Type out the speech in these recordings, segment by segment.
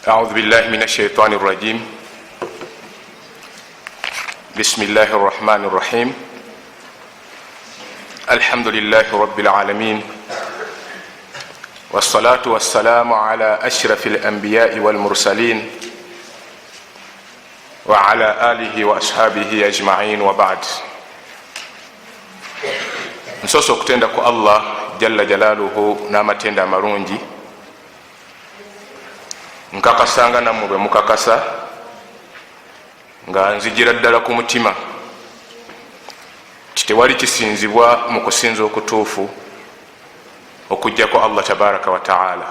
أعوذ بالله من الشيطان الرجيم. بسم الله الرحمن الرحيم. الحمد لله رب العالمين، والصلاة والسلام على أشرف الأنبياء والمرسلين وعلى آله وأصحابه أجمعين، وبعد. nsoso okutenda ku Allah jalla jalaluhu n'amatenda amalungi, nkakasanga nammwe bwe mukakasa nga nzijira ddala ku mutima titewali kisinzibwa mu kusinza okutuufu okujjako Allah tabaraka wa taala.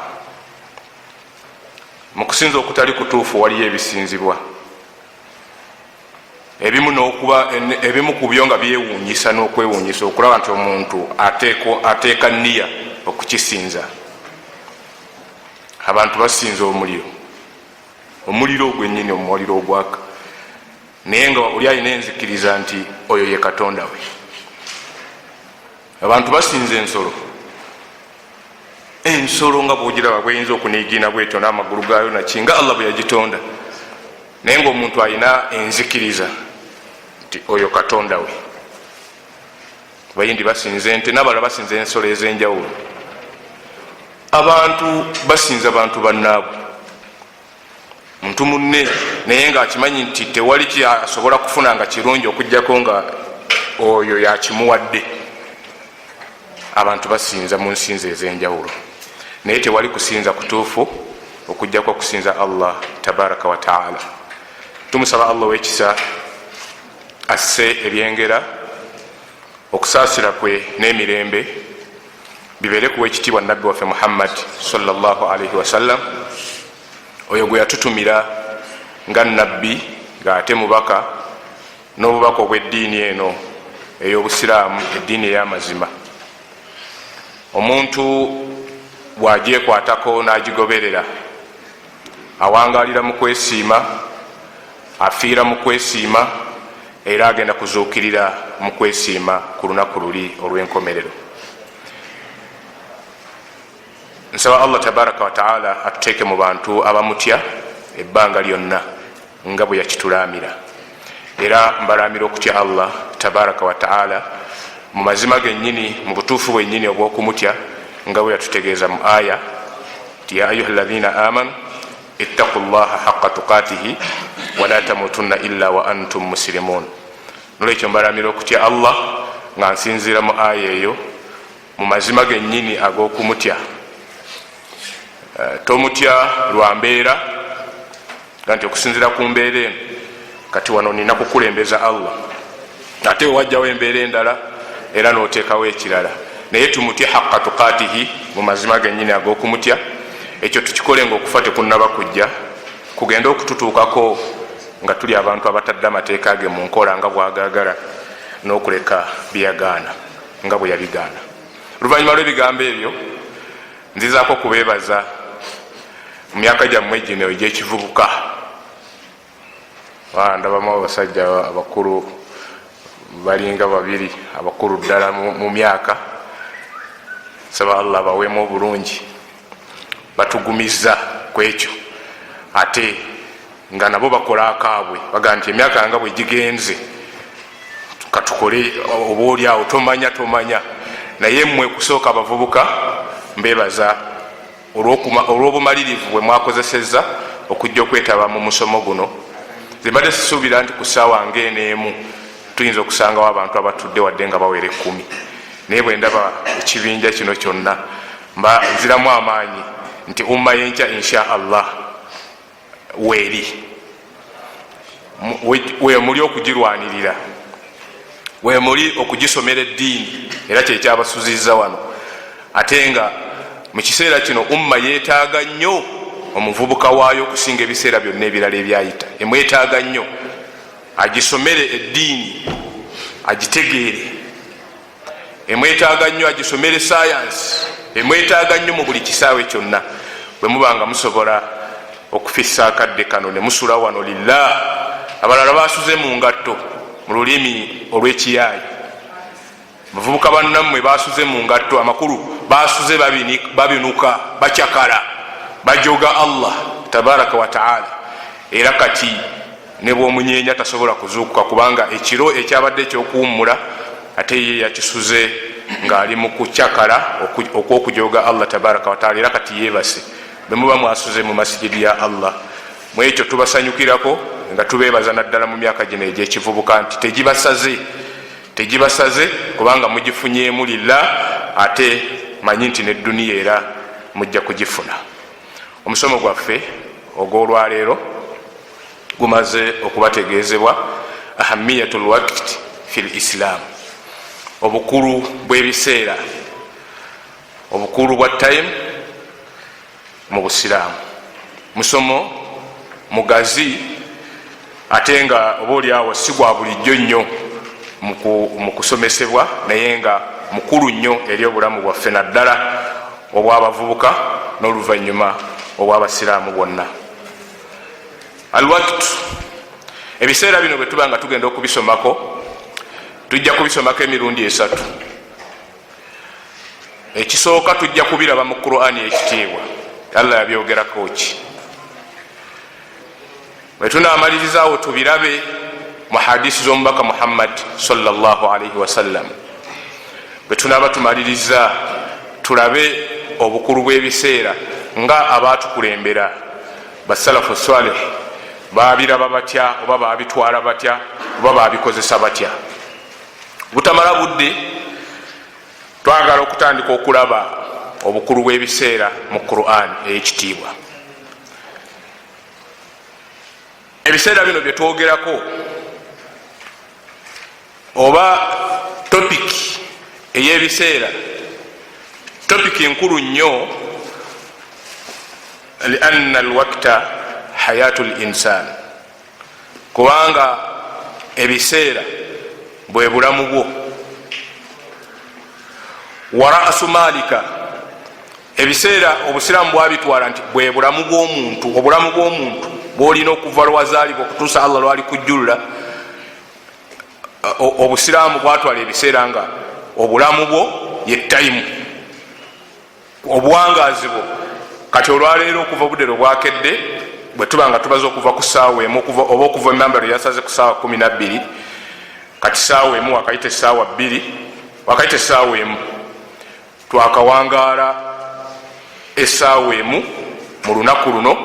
mu kusinza okutali kutuufu waliyo ebisinzibwa, ebimu ku byo nga byewuunyisa n'okwewuunyisa okulaba nti omuntu ateeka nniya okukisinza. Abantu basinza omuliro gwennyini, omuliro ogwaka, naye nga oli alina enzikiriza nti oyo ye katonda we. Abantu basinza ensolo nga bwogiraba bweyinza okuniigina bwetyo n'amagulu gaayo naki nga Allah bwe yagitonda, naye nga omuntu alina enzikiriza nti oyo katonda we. Bayindi basinza ente, n'abalala basinza ensolo ez'enjawulo. Abantu basinza bantu bannaabwe, muntu munne, naye nga akimanyi nti tewali kyasobola kufuna nga kirungi okujjako nga oyo yakimuwadde. Abantu basinza mu nsinza ez'enjawulo, naye tewali kusinza kutuufu okujjako kusinza Allah tabaraka wa taala. Tumusaba Allah wekisa asse ebyengera, okusaasira kwe n'emirembe bibeere kuwa ekitiibwa nabbi waffe Muhammad sallallahu alaihi wasallam, oyo gwe yatutumira nga nabbi ng'ate mubaka, n'obubaka obw'eddiini eno ey'obusiraamu, eddiini ey'amazima. Omuntu bw'agyekwatako n'agigoberera, awangalira mu kwesiima, afiira mu kwesiima, era agenda kuzuukirira mu kwesiima ku lunaku luli olw'enkomerero. Nsaba Allah tabaraka wa taala atuteeke mu bantu abamutya ebbanga lyonna nga bwe yakitulamira, era mbalamira okutya Allah tabaraka wa taala mu mazima gennyini, mu butuufu bwennyini obw'okumutya nga bwe yatutegeeza mu aya ti ya ayuha alladhina amanu ittaqu llaha haqqa tuqatihi wala tamutunna illa wa antum muslimun. Nolwekyo mbalamira okutya Allah nga nsinzira mu aya eyo mu mazima gennyini ag'okumutya. Tomutya lwa mbeera nti okusinzira ku mbeera eno kati wano nina kukulembeza Allah, ate wajjawo embeera endala era n'oteekawo ekirala, naye tumutye haqqa tuqatihi mu mazima gennyini ag'okumutya. Ekyo tukikole ngaokufa tekunnaba kujja, kugenda okututuukako nga tuli abantu abatadde amateeka ge mu nkola nga bwagaagala, n'okuleka byeyagaana nga bwe yabigaana. Oluvannyuma lw'ebigambo ebyo, nzizaako kubeebaza mu myaka gyammwe gino egy'ekivubuka. Ndabamu abasajja abakulu balinga babiri, abakulu ddala mu myaka. Saba Allah baweemu obulungi, batugumiza ku ekyo, ate nga nabo bakola akaabwe, baga nti emyaka yanga bwe gigenze katukole oba oli awo tomanya, naye mmwe kusooka abavubuka mbebaza olw'obumalirivu bwe mwakozesezza okujja okwetaba mu musomo guno. Zimbadde sisuubira nti ku ssaawa ng'eneemu tuyinza okusangawo abantu abatudde wadde nga bawera 10, naye bwe ndaba ekibinja kino kyonna mba nziramu amaanyi nti umma yenkya insha Allah weeri, wemuli okugirwanirira, wemuli okugisomera eddiini, era kyekyabasuzizza wano. Ate nga mu kiseera kino umma yeetaaga nnyo omuvubuka waayo okusinga ebiseera byonna ebirala ebyayita. Emwetaaga nnyo agisomere eddiini, agitegeere. Emwetaaga nnyo agisomere sayansi, emwetaaga nnyo mu buli kisaawe kyonna. Bwe mubanga musobola okufissa akadde kano ne musula wano lillah. Abalala basuze mu ngatto mu lulimi olw'ekiyaayi, bavubuka bannammwe basuze mu ngatto, amakulu basuze babinuka, bakyakala, bajoga Allah tabaraka wataala, era kati ne bwomunyenya tasobola kuzuukuka kubanga ekiro ekyabadde ekyokuwummula ate ye yakisuze ng'ali mu kucyakala okwokujoga Allah tabaraka wataala, era kati yeebase bemuba mwasuze mu masijidi ya Allah. Mu ekyo tubasanyukirako nga tubeebaza naddala mu myaka gino egy'ekivubuka nti tegibasaze kubanga mugifunyeemu lillah, ate manyi nti nedduniya era mujja kugifuna. Omusomo gwaffe ogw'olwaleero gumaze okubategeezebwa ahamiyatul waqt fil islam, obukulu bw'ebiseera, obukulu bwa time mu busiraamu. Musomo mugazi ate nga oba oliawo si gwa bulijjo nnyo mu kusomesebwa, naye nga mukulu nnyo eri obulamu bwaffe naddala obw'abavubuka n'oluvannyuma obw'abasiraamu bwonna. Alwaqt, ebiseera bino bwe tuba nga tugenda okubisomako, tujja kubisomako emirundi esatu. Ekisooka tujja kubiraba mu Qur'ani ekitiibwa, Allah yabyogerako ki. Bwe tunaamalirizawo tubirabe mu hadisi z'omubaka Muhammad sallallahu alaihi wasallam. Bwe tunaaba tumaliriza tulabe obukulu bw'ebiseera nga abaatukulembera basalafu salih baabiraba batya, oba baabitwala batya, oba baabikozesa batya. Butamala budde twagala okutandika okulaba obukulu bw'ebiseera mu Qur'an ey'ekitiibwa. Ebiseera bino bye twogerako oba topiki ey'ebiseera, topiki nkulu nnyo, lianna alwaqta hayatu linsan, kubanga ebiseera bwe bulamu bwo. Wa ra'su malika, ebiseera obusiraamu bwabitwala nti bwe bulamu bw'omuntu, obulamu bw'omuntu bwolina okuva lwazaalibwa okutuusa Allah lwali kujjulula. Obusiraamu bwatwala ebiseera nga obulamu bwo ye tayimu, obuwangaazi bwo. Kati olwaleero okuva obudde lwe bwakedde, bwe tuba nga tubaza okuva ku ssaawa emu oba okuva emambalo yasaze ku ssaawa 12, kati ssaawa emu wakayita essaawa 2, wakayita essaawa emu, twakawangaala essaawa emu mu lunaku luno,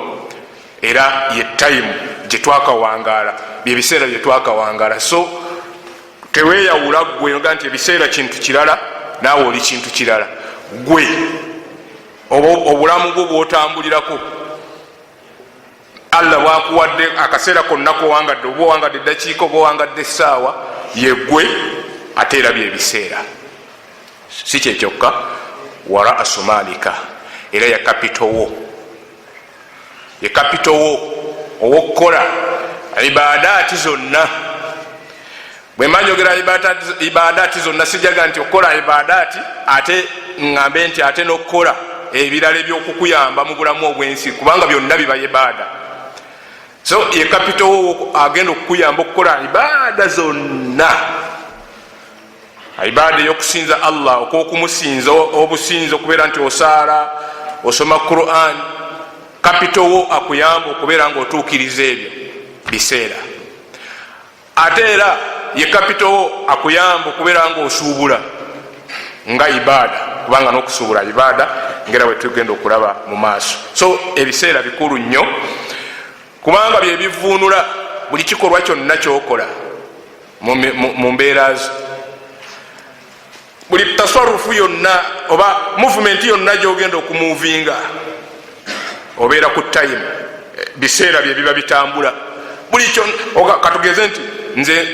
era ye tayimu gye twakawangaala, byebiseera bye twakawangaala. So teweeyawula gwe nga nti ebiseera kintu kirala naawe oli kintu kirala. Gwe obulamu bwo bwotambulirako, Allah bwakuwadde akaseera konna kowangadde, oba owangadde eddakiika oba owangadde essaawa, ye gwe ate era byebiseera. Si kyekyokka, wa ra'su malika, era ya kapito wo, ye kapito wo owokukola ibadaati zonna. Bwe manjogera ibadaati zonna sijaga nti okola ibadaati ate ngambe nti ate n'okukola ebirala ebyokukuyamba mu bulamu obwensi, kubanga byonna biba ibaada. So ye kapito wo agenda okukuyamba okukola ibaada zonna, ibaada ey'okusinza Allah, okwokumusinza obusinza, okubeera nti osaala, osoma Qur'an. Kapito wo akuyamba okubeera nga otuukiriza ebyo biseera. Ate era ye kapito wo akuyamba okubeera nga osuubula nga ibaada, kubanga n'okusuubula ibaada ngera bwe tugenda okulaba mu maaso. So ebiseera bikulu nnyo kubanga bye bivuunula buli kikolwa kyonna kyokola mu mbeera zo. Buli taswarufu yonna oba movement yonna gyogenda okumuvinga obeera ku time, biseera bye biba bitambula. Buli kyo katugeze nti nze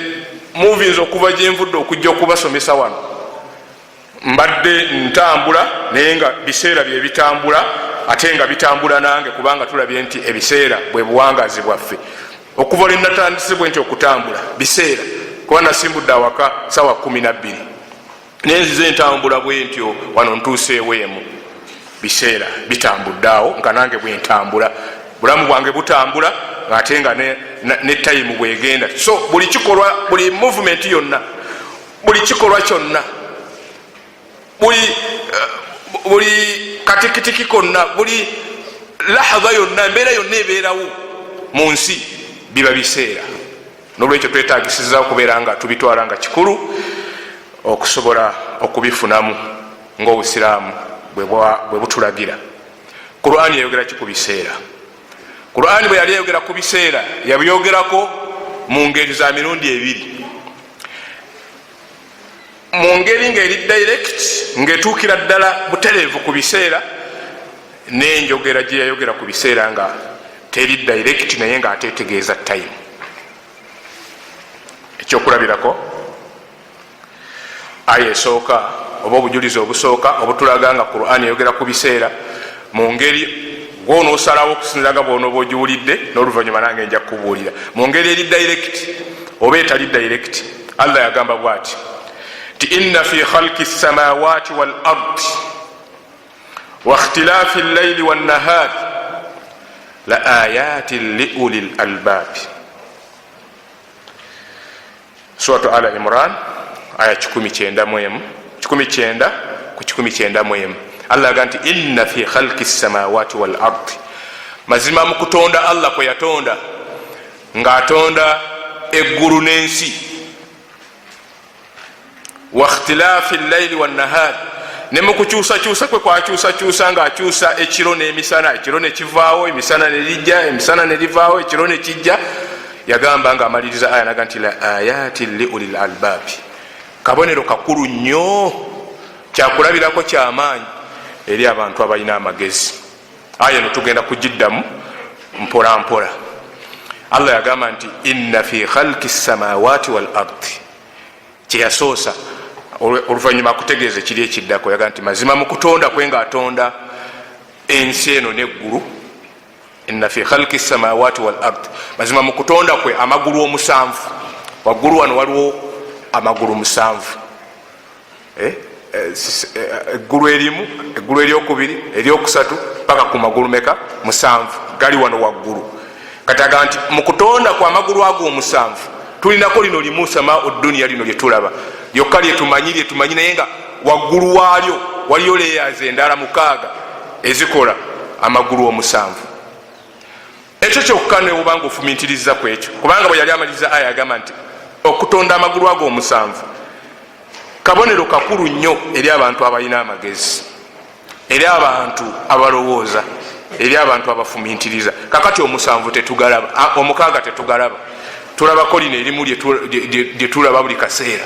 movies okuva gyenvudde okujja okubasomesa wano mbadde ntambula, naye nga biseera bye bitambula, ate nga bitambula nange, kubanga tulabye nti ebiseera bwe buwangazi bwaffe. Okuva lwe natandisibwe nti okutambula biseera, kuba nasimbudde awaka sawa 12 nenzize ntambula bwe ntyo wano ntuuseewo emu. Biseera bitambuddeawo nga nange bwe ntambula, bulamu bwange butambula ate nga ne time bwegenda. So buli kikolwa, buli movement yonna, buli kikolwa kyonna, buli katikitiki konna, lahadha yonna embeera yonna ebeerawo mu nsi biba biseera. Nolwekyo twetagisiza okubeera nga tubitwala nga kikulu okusobola okubifunamu ngaobusiraamu bwe butulagira. Qur'an yayogera ki ku biseera? Qur'an bwe yali yayogera ku biseera yabyogerako mu ngeri za mirundi ebiri. Mu ngeri ng'eri direct ng'etuukira ddala butereevu ku biseera, n'enjogera gye yayogera ku biseera nga teri direct naye ng'atetegeeza time. Ekyokulabirako aya esooka oba obujulizi obusooka obutulaga nga Qur'an yayogera ku biseera mu ngeri gwonoosalawo okusinziraga bwonooba ogiwulidde n'oluvannyuma nange nja kubuulira mu ngeri eri direct oba etali direct. Allah yagamba bw'ati ti inna fi khalqi samawati wal ardi wa ikhtilafi al-layli wan nahari la ayatin li ulil albab. Suratu Al Imran aya 19 Allah aga nti inna fi khalqi samawati wal ardi, mazima mu kutonda Allah kwe yatonda ng'atonda eggulu n'ensi, wa ikhtilafi al-layli wan nahari, ne mu kukyusakyusa kwe kwakyusakyusa ng'akyusa ekiro n'emisana, ekiro ne kivaawo emisana ne lijja, emisana ne livaawo ekiro ne kijja. Yagamba ng'amaliriza aya naga nti la ayatin li ulil albabi, kabonero kakulu nnyo kyakulabirako kyamaanyi eri abantu abalina amagezi. Aya eno tugenda kugiddamu mpola mpola. Allah yagamba nti inna fi khalqi samawati wal ardi, kyeyasoosa oluvannyuma akutegeeza ekiri ekiddako yaga nti mazima mu kutonda kwe ng'atonda ensi eno n'eggulu. Inna fi khalqi samawati wal ardi, mazima mu kutonda kwe amagulu omusanvu. Waggulu wano waliwo amagulu musanvu, eggulu erimu, eggulu eryokubiri, eryokusatu paka ku magulu meka? Musanvu gali wano waggulu. Kataga nti mu kutonda kwa amagulu ago omusanvu tulinako lino limu samaa'u dunya, lino lyetulaba lyokka lyetumanyi naye nga waggulu waalyo waliyo leeyazi endala 6 ezikola amagulu omusanvu. Ekyo kyokka newubanga ofumintiriza ku ekyo, kubanga bwe yali amaliriza aya agamba nti okutonda amagulu ago omusanvu kabonero kakulu nnyo eri abantu abalina amagezi, eri abantu abalowooza, eri abantu abafumintiriza. Kakati omusanvu tetugalaba, omukaaga tetugalaba, tulabako lino erimu lyetulaba buli kaseera,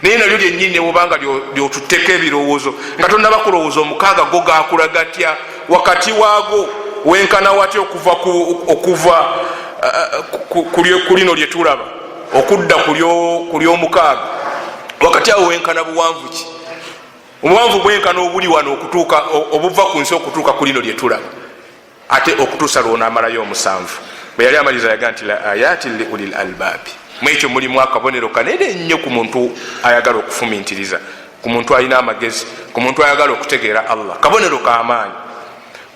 naye nalyo lyennyini newubanga lyotuteka ebirowoozo nga tonnaba kulowooza omukaaga go gakula gatya, wakati waago wenkana watya okuva ku lino lyetulaba okudda ku lyomukaaga, wakati awo wenkana buwanvu ki? Obuwanvu bwenkana obuli wano okutuuka obuva ku nsi okutuuka ku lino lyetulaba, ate okutuusa lw'onaamalayo omusanvu. Bwe yali amaliza yaga nti la ayatin li ulil albabi, mwekyo mulimu akabonero kanene nnyo ku muntu ayagala okufumintiriza, ku muntu alina amagezi, ku muntu ayagala okutegeera Allah, kabonero k'amaanyi.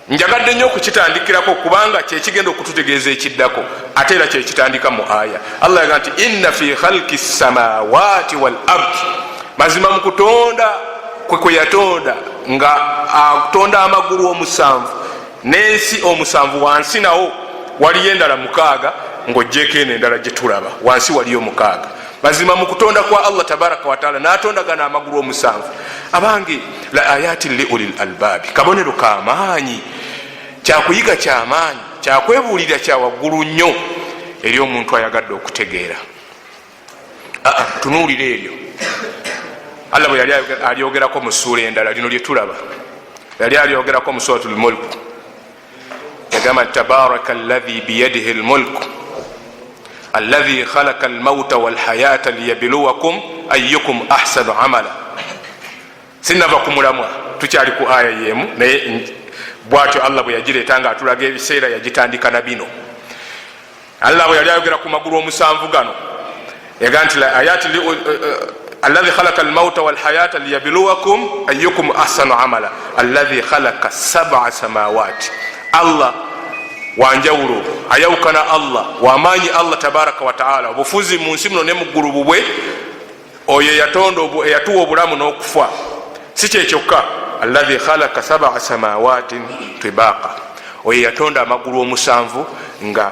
Njagadde nnyo okukitandikirako kubanga kyekigenda okututegeeza ekiddako, ate era kyekitandika mu aya. Allah yaga nti inna fi khalqi samawati wal ardi, mazima mu kutonda kwe yatonda nga atonda amagulu omusanvu n'ensi omusanvu, wansi nawo waliyo endala 6 ng'oggyeko eno endala gye tulaba, wansi waliyo 6. Mazima mu kutonda kwa Allah tabaraka wa taala n'atonda gano amagulu omusanvu. Abange la ayatin li ulil albabi, kabonero k'amaanyi, kyakuyiga kyamaanyi, kyakwebuulira kya waggulu nnyo eri omuntu ayagadde okutegeera. Tunuulira eryo Allah bwe yali alyogerako mu ssuula endala, lino lye tulaba, yali alyogerako mu suratul mulk, yagamba tabaraka alladhi biyadihi almulku alladhi khalaqa almauta walhayata liyabluwakum ayyukum ahsanu amala. Sinava kumulamwa, tukyali ku aya yemu, naye bwatyo Allah bwe yagireeta nga atulaga ebiseera yagitandika na bino. Allah bwe yali ayogera ku magulu omusanvu gano yaga nti ayati alladhi khalaqa almauta walhayata liyabluwakum ayyukum ahsanu amala alladhi khalaqa 7 samawati. Allah wanjawulo, ayawukana Allah, wamaanyi Allah tabaraka wa taala, obufuzi mu nsi muno ne mu ggulu bubwe, oyo yatonda eyatuwa obulamu n'okufa. Si kyekyokka, alladhi khalaqa 7 samawatin tibaqa, oyo yatonda amagulu omusanvu nga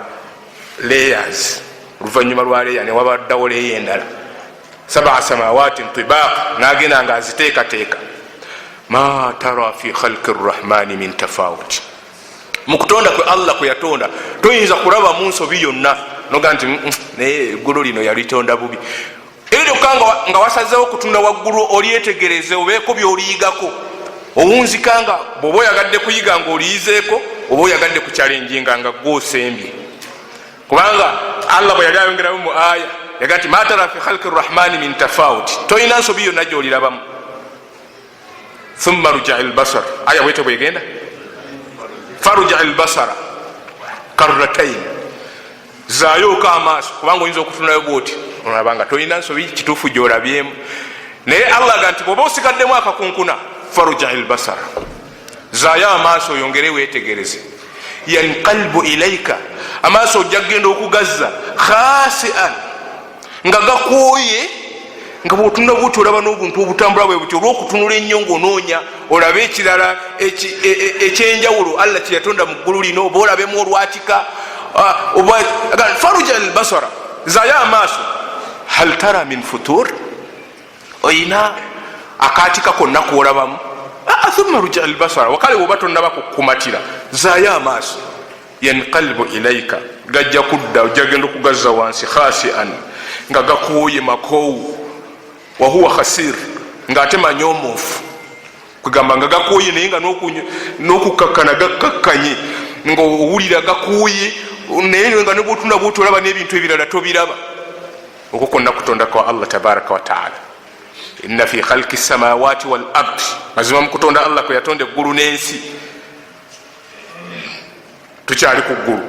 layers, oluvanyuma lwa leya newabaddawo leya endala, sab'a samawati tibaq, nagenda nga aziteekateeka. Ma tara fi khalqi rrahmani min tafawut, mukutonda kwe Allah kwe yatonda toyinza kulaba mu nsobi yonna noga nti naye eggulu lino yalitonda bubi. Era nga wasazeewo okutunda waggulu olyetegereze obeeko byoliyigako, owunzikanga bwoba oyagadde kuyiga nga oliyizeeko, oba oyagadde ku kyalenjinga nga gwosembye. Kubanga Allah bwe yali ayongerayo mu aya yaga nti ma tara fi khalqi rrahmani min tafawut, toyina nsobi yonna gyolirabamu. Thumma rujai albasar, aya bwete bwegenda farujai albasara karratain, zaayoka amaaso, kubanga oyinza okutunayo bwoti olabanga tolina nsobi kituufu gyolabyemu. Naye Allah ga nti bwoba osigaddemu akakunkuna farujai albasara, zaayo amaaso oyongere wetegereze. yanqalbu ilaika, amaaso ojja kgenda okugazza khasian, nga gakooye, nga bwotunda bwoti olaba n'obuntu obutambula bwe buti olwokutunula ennyo ngaonoonya olabe ekirala ekyenjawulo Allah kyeyatonda mu ggulu lino, oba olabemu olwatika. faruja albasara, zaya amaaso. hal tara min futur, oyina akaatika konna kwolabamu. thumma ruja albasara, wakale bwoba tonnaba kukumatira zaya amaaso. yanqalbu ilaika, gajja kudda, ojja genda okugazza wansi khasian, nga gakooye makoowu. wahuwa khasir, nga ate manyomoofu, kugamba nga gakooye naye nga n'okukakkana gakakkanye, nga owulira gakooye naye nga nebwotunda bwoti olaba n'ebintu ebirala tobiraba. okwo konna kutonda kwa Allah tabaraka wa taala. inna fi khalqi samawati wal ardi, mazima mukutonda Allah kwe yatonda eggulu n'ensi. tukyali ku ggulu.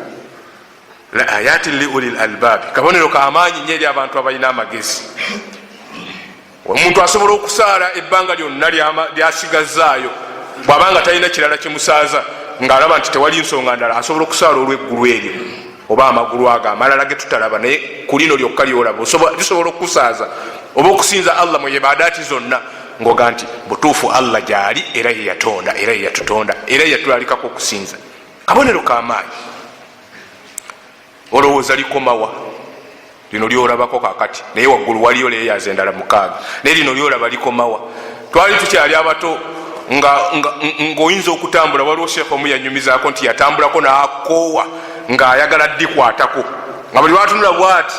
la ayatin li ulil albabi, kabonero kamaanyi nnyo eri abantu abalina amagezi. omuntu asobola okusaala ebbanga lyonna lyasigazzaayo, bwabanga talina kirala kimusaaza ngaalaba nti tewali nsonga ndala, asobola okusaala olweggulu eryo oba amagulu ago amalala getutalaba, naye ku lino lyokka lyolaba lisobola okusaaza oba okusinza Allah mu ibadaati zonna, ngoga nti butuufu Allah gyali era ye yatonda, era ye yatutonda, era ye yatulalikako okusinza. kabonero kamaanyi. olowooza likomawa lino lyolabako kakati, naye waggulu waliyo leeyaza endala 6, naye lino lyolaba likomawa. twali tukyali abato ng'oyinza okutambula, waliwo sheekh omu yanyumizaako nti yatambulako n'akoowa ng'ayagala ddikwatako, nga buli lwatunula bwati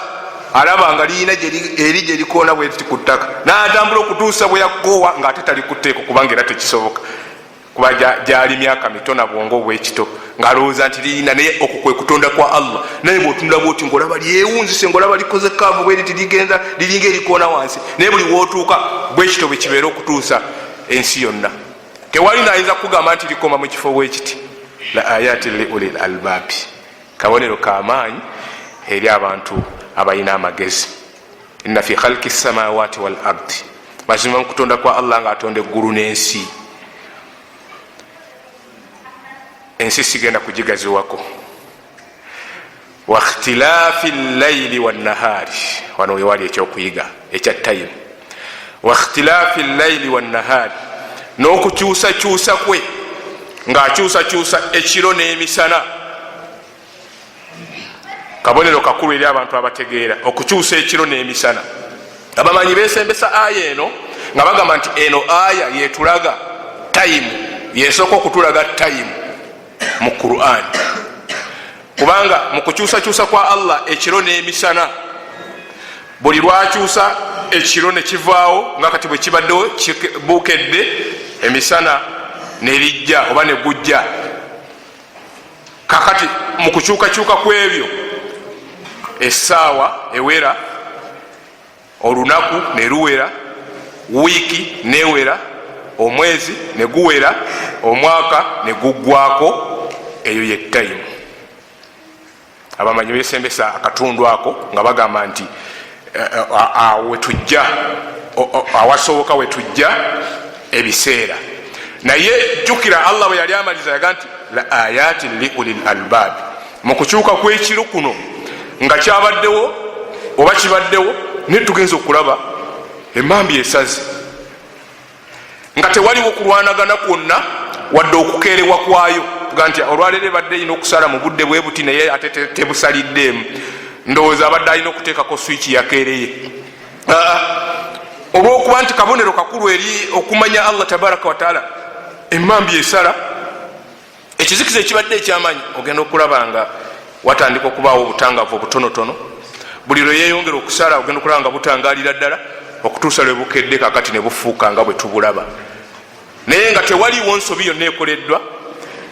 alaba nga liyina eri gye likoona bweti ku ttaka, n'atambula okutuusa bwe yakoowa ng'ate tali ku tteeko, kubanga era tekisoboka, kuba gyali myaka mitono bwongo obwekito, ng'alowooza nti liyina. naye okwo kwe kutonda kwa Allah. naye bw'otunda bwoti ng'olaba lyewunzise, ng'olaba likoze kaavu bwe liti ligenza liringa erikoona wansi, naye buli wootuuka bwekito bwe kibeera okutuusa ensi yonna. tewali naayinza kugamba nti likoma mu kifo bwekiti. la ayatin li ulil albabi, kabonero kamaanyi eri abantu abalina amagezi. inna fi khalqi samawati wal ardi, mazima mu kutonda kwa Allah ng'atonda eggulu n'ensi. ensi sigenda kugigaziwako. wa ikhtilafi llaili wannahari, wano wewali ekyokuyiga ekya time. wa ikhtilafi llaili wannahari, n'okukyusakyusa kwe, ng'akyusakyusa ekiro n'emisana. kabonero kakulu eri abantu abategeera okukyusa ekiro n'emisana. abamanyi besembesa aya eno nga bagamba nti eno aya yetulaga time, yesooka okutulaga time mu Qur'an, kubanga mu kukyusakyusa kwa Allah ekiro n'emisana, buli lwakyusa ekiro ne kivaawo nga kati bwe kibaddewo bukedde, emisana nerijja oba negujja. kakati mu kukyukakyuka kwebyo essaawa ewera, olunaku ne luwera, wiiki newera, omwezi ne guwera, omwaka ne guggwako. eyo ye time. abamanyi besembesa akatundu ako nga bagamba nti wetujja awasoboka wetujja ebiseera. naye jjukira Allah bwe yali amaliza yaga nti la ayatin li ulil albab, mu kukyuka kw'ekiro kuno nga kyabaddewo oba kibaddewo, naye tugenza okulaba emambi esaze, nga tewaliwo kulwanagana kwonna wadde okukeerewa kwayo. tuga nti olwaleero badde ina okusala mu budde bwe buti naye ate tebusaliddeemu, ndowooza abadde alina okuteekako swiki yakeereye. olwokuba nti kabonero kakulu eri okumanya Allah tabaraka wataala. Emambi esala ekizikiza ekibadde ekyamanyi, ogenda okulaba nga watandika okubaawo obutangavu obutonotono. Buli lwe yeeyongera okusala ogenda okulaba nga butangalira ddala okutuusa lwe bukedde kakati ne bufuuka nga bwe tubulaba. Naye nga tewaliwo nsobi yonna ekoleddwa,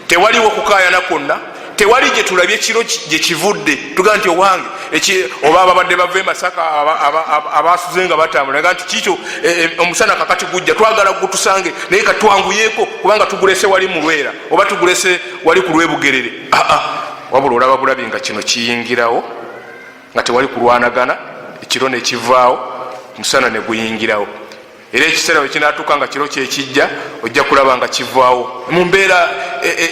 tewaliwo kukaayana kwonna, tewali gye tulabye kiro gye kivudde tugaa nti owange oba ababadde bava Masaka abasuze nga batambula nga nti kiikyo omusana kakati gujja twagala gutusange naye katwanguyeeko kubanga tugulese wali mu Lwera oba tugulese wali ku Lwebugerere. Wabula olaba bulabi nga kino kiyingirawo nga tewali kulwanagana, ekiro ne kivaawo, musana ne guyingirawo. Era ekiseera bwe kinaatuuka nga kiro kyekijja ojja kulaba nga kivaawo mu mbeera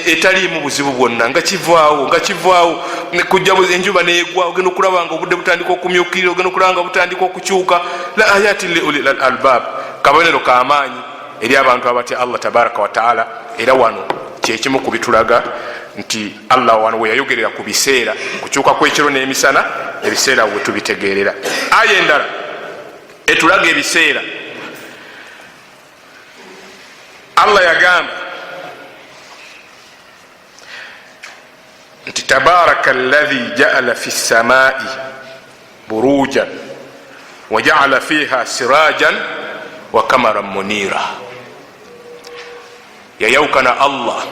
etaliimu buzibu bwonna, nga kivaawo kujja enjuba neegwa, ogenda okulaba nga obudde butandika okumyukirira, ogenda okulaba nga butandika okukyuka. La ayati li ulil albab, kabonero k'amaanyi eri abantu abatya Allah tabaraka wataala. Era wano kyekimu ku bitulaga nti Allah wano we yayogerera ku biseera, kukyuka kw'ekiro n'emisana, ebiseera we tubitegeerera. Aya endala etulaga ebiseera, Allah yagamba nti tabaraka alladhi ja'ala fi ssamai burujan wa ja'ala fiha sirajan wa kamaran munira. Yayawukana Allah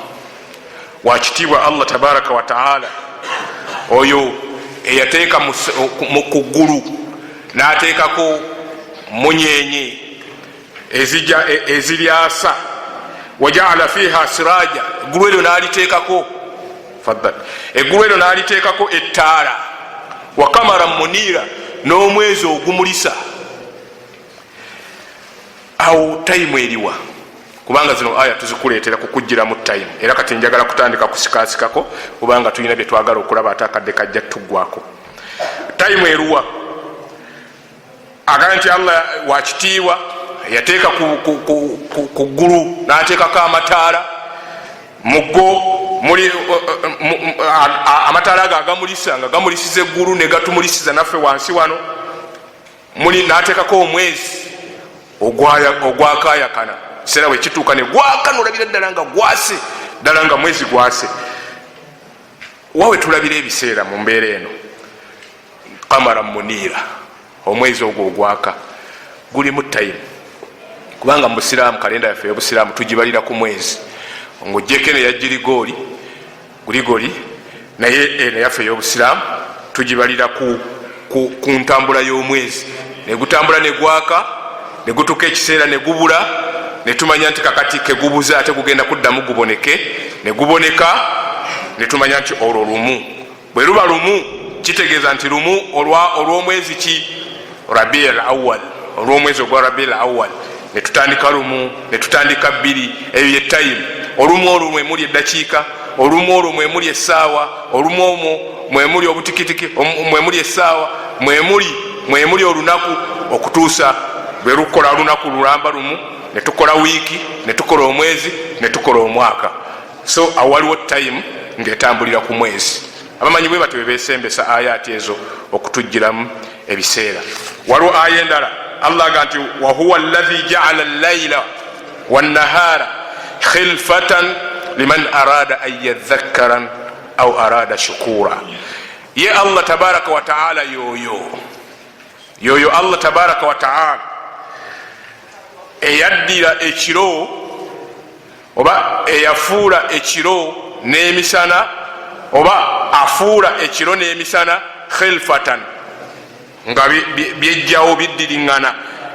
wakitiibwa Allah tabaraka wa taala oyo eyateeka mu kuggulu n'ateekako munyenye eziryasa, wajaala fiha siraja, eggulu eryo n'aliteekako faddal, eggulu eryo n'aliteekako ettaala, wa kamara munira, n'omwezi ogumulisa. Awo tayimu eriwa? Kubanga zino aya tuzikuleetera kukugiramu tayimu, era kati njagala kutandika kusikaasikako kubanga tulina bye twagala okulaba ate akadde kajja tuggwako. Tayimu eruwa? Agala nti Allah wakitiibwa yateeka ku ggulu n'ateekako amataala, mugo muli amataala ago agamulisa nga gamulisiza eggulu ne gatumulisiza naffe wansi wano, muli n'ateekako omwezi ogwakaayakana. Kiseera we kituuka ne gwaka n'olabira ddala nga gwase ddala nga mwezi gwase. Wawe tulabira ebiseera mu mbeera eno, kamara munira, omwezi ogwo ogwaka gulimu tayimu. Kubanga mu Busiraamu, kalenda yaffe y'Obusiraamu tugibalira ku mwezi, ng'ogyeko eno ya Grigori, naye eno yaffe y'Obusiraamu tugibalira ku ntambula y'omwezi. Ne gutambula ne gwaka, ne gutuuka ekiseera ne gubula, ne tumanya nti kakati ke gubuze ate gugenda kuddamu guboneke, ne guboneka ne tumanya nti olwo lumu. Bwe luba lumu kitegeeza nti lumu olw'omwezi ki? Rabiul Awwal, olw'omwezi ogwa Rabiul Awwal. Ne tutandika lumu, ne tutandika bbiri, eyo ye tayimu. Olumu olwo mwe muli eddakiika, olumu olwo mwe muli essaawa, olumu omwo mwe muli obutikitiki, mwe muli essaawa, mwe muli olunaku, okutuusa bwe lukola olunaku lulamba lumu, ne tukola wiiki, ne tukola omwezi, ne tukola omwaka. So awaliwo tayimu ng'etambulira ku mwezi. Abamanyi bwe batyo beesembesa ayaati ezo okutugiramu ebiseera. Waliwo aya endala Allah aga nti wahuwa alladhi ja'ala al-layla wan-nahara khilfatan liman arada an yadhakkara aw arada shukura. Ye Allah tabaraka wa ta'ala yoyo Allah tabaraka wa ta'ala eyaddira ekiro oba eyafuula ekiro n'emisana, oba afuula ekiro n'emisana khilfatan, nga byejjawo biddiriŋŋana.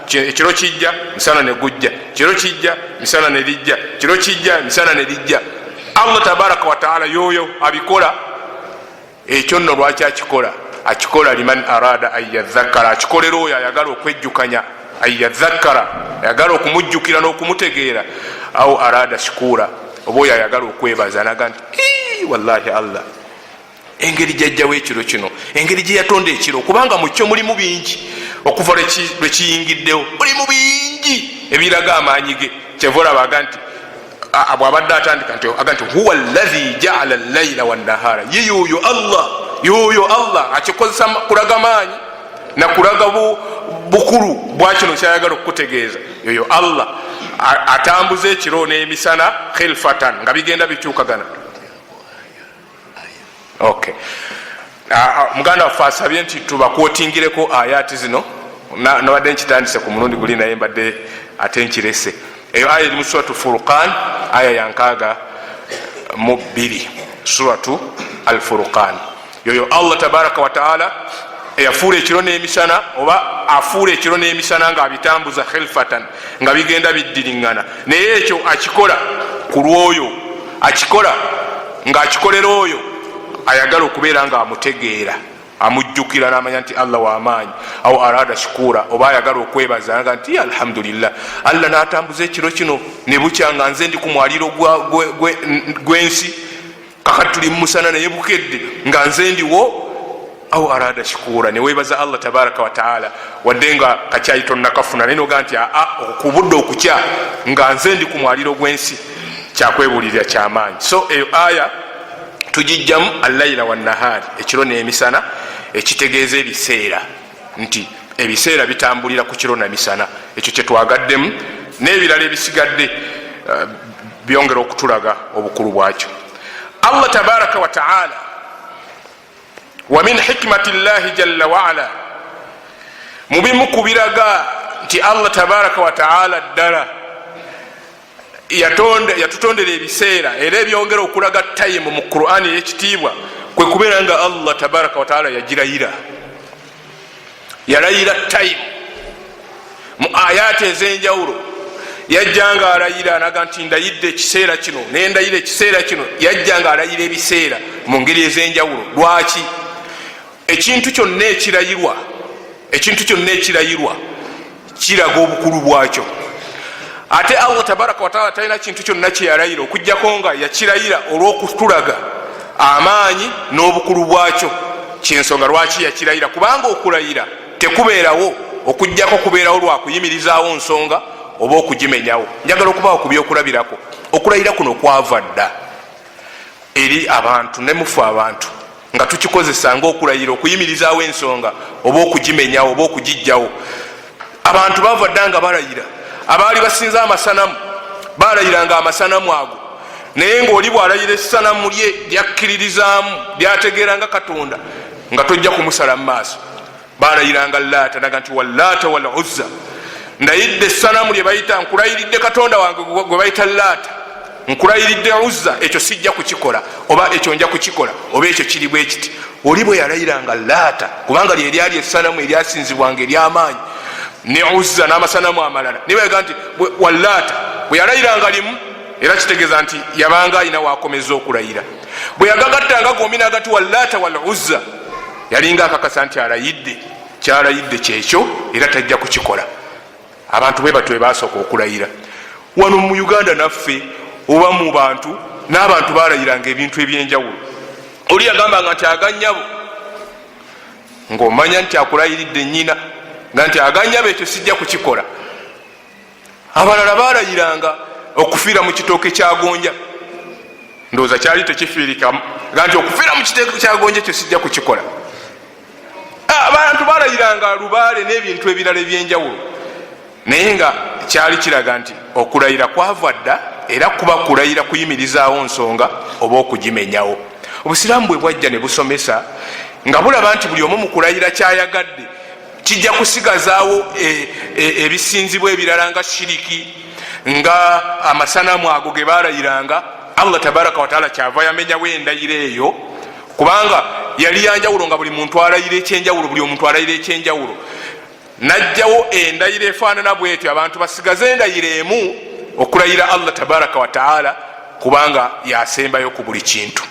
Ekiro kijja misana ne gujja, kiro kijja misana ne lijja, kiro kijja misana ne lijja. Allah tabaraka wa taala yoyo abikola. Ekyo nno lwaki akikola? Akikola liman arada an yadhakkara, akikolera oyo ayagala okwejjukanya, an yadhakkara, ayagala okumujjukira n'okumutegeera, aw arada shukura, oba oyo ayagala okwebaza naga nti wallahi Allah engeri jjajjawo ekiro kino, engeri gye yatonda ekiro, kubanga mu kyo mulimu bingi, okuva lwe kiyingiddewo mulimu bingi ebiraga amaanyi ge. Kyeva olabaga nti bwabadde atandika nti huwa allahi jaala llaila wannahara, ye yoyo allah akikozesa kulaga maanyi nakulaga bukulu bwakino kyayagala okukutegeeza. yoyo allah atambuza ekiro n'emisana khilfatan nga bigenda bikyukagana. Okay, muganda waffe asabye nti tubakwotingireko ayati zino, nabadde nkitandise ku mulundi guli naye mbadde ate nkirese. eyo aya eri mu suratu Furqan aya yankaaga mu 2, suratu al Furqan. yoyo allah tabaraka wataala eyafuula ekiro n'emisana, oba afuula ekiro n'emisana nga abitambuza khilfatan nga bigenda biddiriŋŋana, naye ekyo akikola ku lwoyo, akikola ng'akikolera oyo ayagala okubeera nga amutegeera, amujjukira n'amanya nti allah w'amaanyi, awo arada shukura, oba ayagala okwebaza nga nti alhamdulillah allah n'atambuza ekiro kino ne bukya nga nze ndi ku mwaliro gw'ensi, kakati tuli mumusana naye bukedde nga nze ndiwo, awo arada shukura, ne weebaza allah tabaraka wataala wadde nga kakyayi tonnakafuna, naye noga nti ku budde okukya nga nze ndi ku mwaliro gw'ensi, kyakwebulirira kyamaanyi. So eyo aya tugijjamu allaila wannahari, ekiro n'emisana, ekitegeeza ebiseera, nti ebiseera bitambulira ku kiro namisana. ekyo kyetwagaddemu, n'ebirala ebisigadde byongera okutulaga obukulu bwakyo. allah tabaraka wataala wa min hikmati llahi jalla waala, mubimu kubiraga nti allah tabaraka wataala ddala yatutondera ebiseera era ebyongera okulaga tayimu mu Qur'ani ey'ekitiibwa, kwe kubeera nga allah tabaraka wataala yagirayira, yalayira tayimu mu ayati ez'enjawulo. yajjanga alayira anaga nti ndayidde ekiseera kino nendayira ekiseera kino, yajjanga alayira ebiseera mu ngeri ez'enjawulo. lwaki? ekintu kyonna ekirayirwa kiraga obukulu bwakyo. ate allah tabaraka wataala talina kintu kyonna kyeyalayira okujjako nga yakirayira olw'okutulaga amaanyi n'obukulu bwakyo. kyensonga lwaki yakirayira, kubanga okulayira tekubeerawo okujjako kubeerawo lwakuyimirizaawo nsonga oba okugimenyawo. njagala okubaawo ku byokulabirako. okulayira kuno kwava dda eri abantu, ne mufu abantu nga tukikozesa ngaokulayira okuyimirizaawo ensonga oba okugimenyawo oba okugijjawo. abantu bava dda nga balayira, abaali basinza amasanamu balayiranga amasanamu ago, naye ngaoli bwalayira essanamu lye lyakkiririzaamu lyategeeranga katonda nga tojja kumusala mu maaso. balayiranga laata, naga nti wallaata wal uzza, ndayidde essanamu lye bayita, nkulayiridde katonda wange gwe bayita laata, nkulayiridde uzza, ekyo sijja kukikola, oba ekyo nja kukikola, oba ekyo kiri bwe kiti. oli bwe yalayiranga laata, kubanga lyeryali essanamu eryasinzibwanga eryamaanyi, ne uzza n'amasanamu amalala, nibaga nti wallaata bwe yalayiranga limu, era kitegeeza nti yabanga alina wakomeza okulayira. bwe yagagattanga gombi nagati wallaata wal uzza, yalinga akakasa nti alayidde, kyalayidde kyekyo era tajja kukikola. abantu bwe batwe basooka okulayira. wano mu Uganda naffe oba mu bantu, n'abantu balayiranga ebintu ebyenjawulo. oli yagambanga nti aganyabo, ng'omanya nti akulayiridde nnyina, nga nti aganyabo ekyo sijja kukikola. abalala balayiranga okufiira mu kitooke kyagonja, ndowooza kyali tekifiirikamu, nga nti okufiira mu kitooke kyagonja ekyo sijja kukikola. abantu balayiranga lubaale n'ebintu ebirala ebyenjawulo, naye nga kyali kiraga nti okulayira kwava dda, era kuba kulayira kuyimirizaawo nsonga oba okugimenyawo. obusiraamu bwe bwajja ne busomesa nga bulaba nti buli omu mu kulayira kyayagadde kijja kusigazaawo ebisinzibwa ebirala nga shiriki, nga amasanamu ago ge balayiranga. allah tabaraka wataala kyava yamenyawo endayiro eyo, kubanga yali yanjawulo nga buli muntu alayira ekyenjawulo, buli omuntu alayira ekyenjawulo. najjawo endayiro efaanana bwetyo, abantu basigaze endayiro emu okulayira allah tabaraka wataala, kubanga yasembayo ku buli kintu.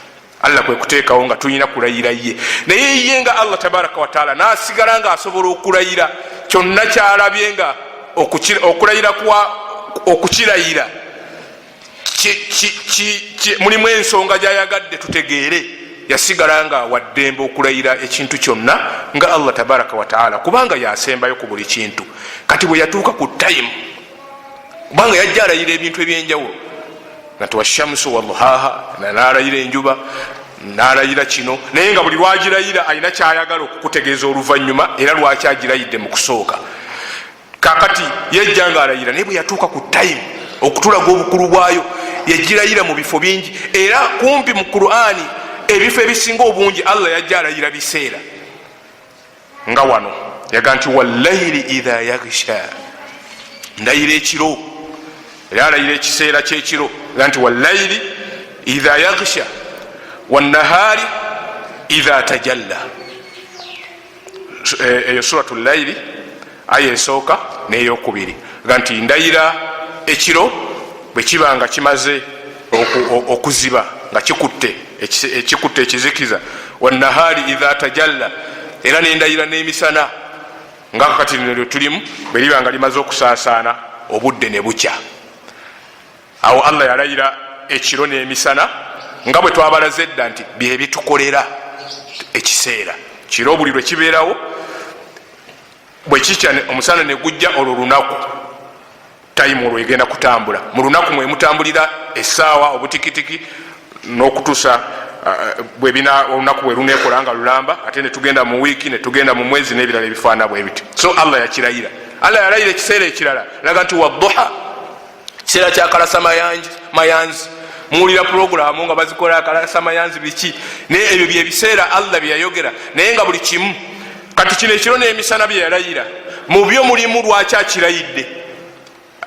allah kwe kuteekawo nga tulina kulayira ye, naye ye nga allah tabaraka wataala nasigala nga asobola okulayira kyonna kyalabye nga okulayira okukirayira mulimu ensonga gyayagadde tutegeere. yasigala nga waddembe okulayira ekintu kyonna nga allah tabaraka wataala, kubanga yasembayo ku buli kintu. kati bwe yatuuka ku tayimu, kubanga yajja alayira ebintu ebyenjawulo, nga tiwashamsu waduhaha, nalayira enjuba, nalayira kino, naye nga buli lwagirayira alina kyayagala okukutegeeza oluvanyuma era lwaki agirayidde mu kusooka. Kakati yejja nga alayira naye bwe yatuuka ku time okutulaga obukulu bwayo yagirayira mu bifo bingi, era kumpi mu Qur'ani ebifo ebisinga obungi Allah yajja alayira biseera nga wano yaga nti wallayli idha yaghsha, ndayira ekiro, era alayira ekiseera kyekiro ga nti wallayli idha yaghsha wannahari idha tajalla. Eyo suratul layli aya esooka n'eyokubiri ga nti ndayira ekiro bwe kiba nga kimaze okuziba nga kikutte ekizikiza, wannahari idha tajalla, era nendayira n'emisana nga kakati lino tulimu bwe liba nga limaze okusaasaana obudde ne bukya. Awo Allah yalayira ekiro n'emisana nga bwe twabalaze edda nti bye bitukolera ekiseera. Kiro buli lwe kibeerawo bwe kikya omusana ne gujja, olwo lunaku time olwo egenda kutambula. Mu lunaku mwe mutambulira essaawa obutikitiki n'okutuusa olunaku bwe luneekola nga lulamba, ate ne tugenda mu wiiki ne tugenda mu mwezi n'ebirala ebifaana bwe biti. So Allah yakirayira. Allah yalayira ekiseera ekirala laga nti wadduha, kiseera kyakalasa mayanzi. Muwulira puroguramu nga bazikola akalasa mayanzi biki, naye ebyo byebiseera Allah byeyayogera, naye nga buli kimu kati kino ekiro n'emisana bye yalayira mu byo mulimu lwaki akirayidde.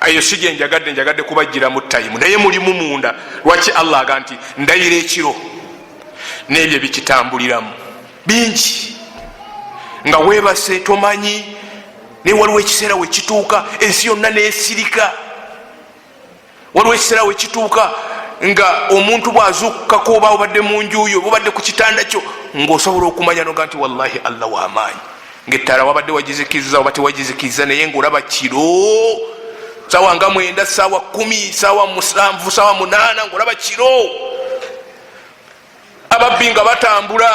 Eyo si gye njagadde kubajjira mu tayimu, naye mulimu munda lwaki Allah aga nti ndayira ekiro n'ebyo bikitambuliramu bingi nga weebase tomanyi, naye waliwo ekiseera wekituuka ensi yonna neesirika. Waliwo ekiseera wekituuka nga omuntu bwazuukukako oba obadde mu njuyo obadde ku kitanda kyo ng'osobola okumanya noga nti wallahi Allah w'amaanyi, ng'ettaala wabadde wagizikiza oba tewagizikiza, naye ng'olaba kiro sawa nga 9, sawa 10, sawa 7, sawa 8 ng'olaba kiro. Ababbi nga batambula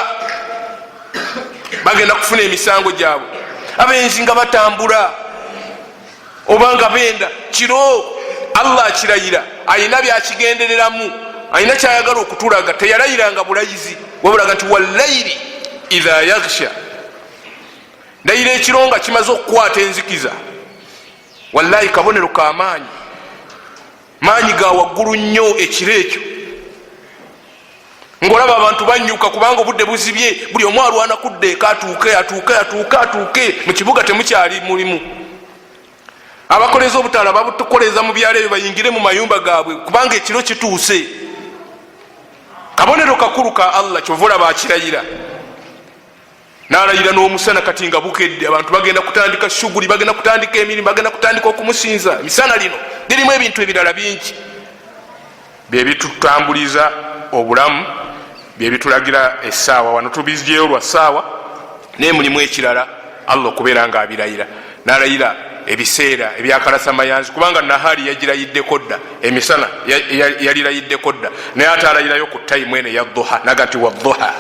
bagenda kufuna emisango gyabwe, abenzi nga batambula oba nga benda kiro. Allah akirayira alina byakigendereramu, alina kyayagala okutulaga, teyalayiranga bulayizi, wabulaga nti wallayli idha yaghsha, ndayira ekiro nga kimaze okukwata enzikiza. Wallahi kabonero k'amaanyi, maanyi ga waggulu nnyo ekiro ekyo, ng'olaba abantu banyuka kubanga obudde buzibye, buli omu alwana kuddeeka atuuke mu kibuga temukyali mulimu. Abakoleza obutaala babutukoleza mu byalo ebyo bayingire mu mayumba gaabwe kubanga ekiro kituuse. Kabonero kakulu ka Allah kyovula bakirayira, n'alayira n'omusana kati nga bukedde, abantu bagenda kutandika shuguli, bagenda kutandika emirimu, bagenda kutandika okumusinza. Misana lino lirimu ebintu ebirala bingi bye bitutambuliza obulamu, bye bitulagira essaawa. Wano tubizyeyo lwa ssaawa, naye mulimu ekirala Allah okubeera nga abirayira. N'alayira ebiseera ebyakalasa mayanzi kubanga nahari yagirayiddeko dda, emisana yalirayiddeko dda, naye ate alayirayo ku tayimu eno ya duha naga nti wadduha,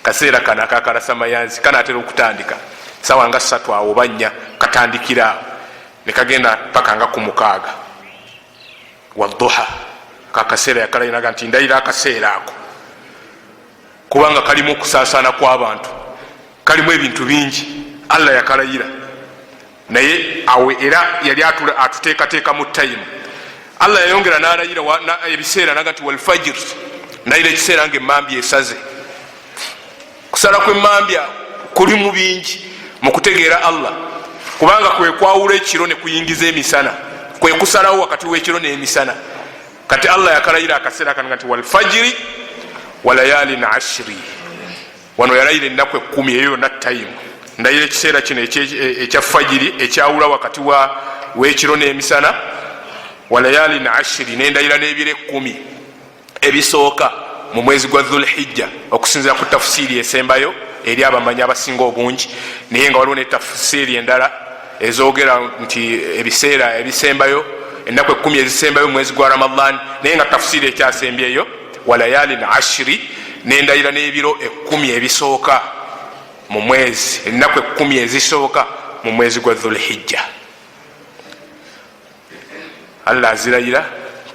kaseera kana akakalasa mayanzi kanaatera okutandika sawa nga 3 awo oba 4 katandikira awo ne kagenda paka nga ku 6. Wadduha kakaseera yakalayira naga nti ndayira akaseera ako kubanga kalimu okusaasaana kw'abantu, kalimu ebintu bingi Allah yakalayira, naye awe era yali atuteekateeka mu tayimu. Allah yayongera n'alayira ebiseera naga nti walfajir, ndayira ekiseera ng'emmambya esaze. Kusala kw'emmambya kuli mu bingi mu kutegeera Allah, kubanga kwe kwawula ekiro ne kuyingiza emisana, kwe kusalawo wakati w'ekiro n'emisana. Kati Allah yakalayira akaseera kanaga nti walfajiri walayalin ashri, wano yalayira ennaku 10 eyo yonna tayimu. Ndayira ekiseera kino ekya fajiri ekyawula wakati w'ekiro n'emisana, walayalin ashri, nendayira n'ebire 10 ebisooka mu mwezi gwa Dhulhijja, okusinzira ku tafsiri esembayo eri abamanyi abasinga obungi, naye nga waliwo ne tafsiri endala ezoogera nti ebiseera ebisembayo, ennaku 10 ezisembayo mu mwezi gwa Ramadhan, naye nga tafsiri ekyasembyeyo walayalin ashri, nendayira n'ebiro 10 ebisooka mu mwezi, ennaku 10 ezisooka mu mwezi gwa Dhulhijja. Allah azirayira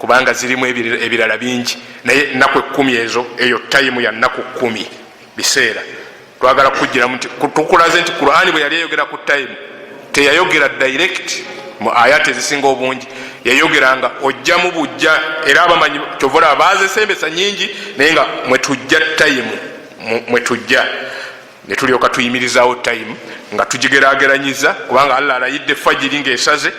kubanga zirimu ebirala bingi, naye naku 10 ezo eyo time ya naku 10 biseera. Twagala kujiramu nti tukulaze nti Qur'ani bwe yali ayogera ku time teyayogera direct mu ayati ezisinga obungi, yayogeranga ojja mu bujja, era abamanyi kyovola bazesembesa nyingi, naye nga mwetujja time mwetujja ne tulyoka tuyimirizaawo time nga tugigerageranyiza, kubanga Allah alayidde fajiri ng'esaze,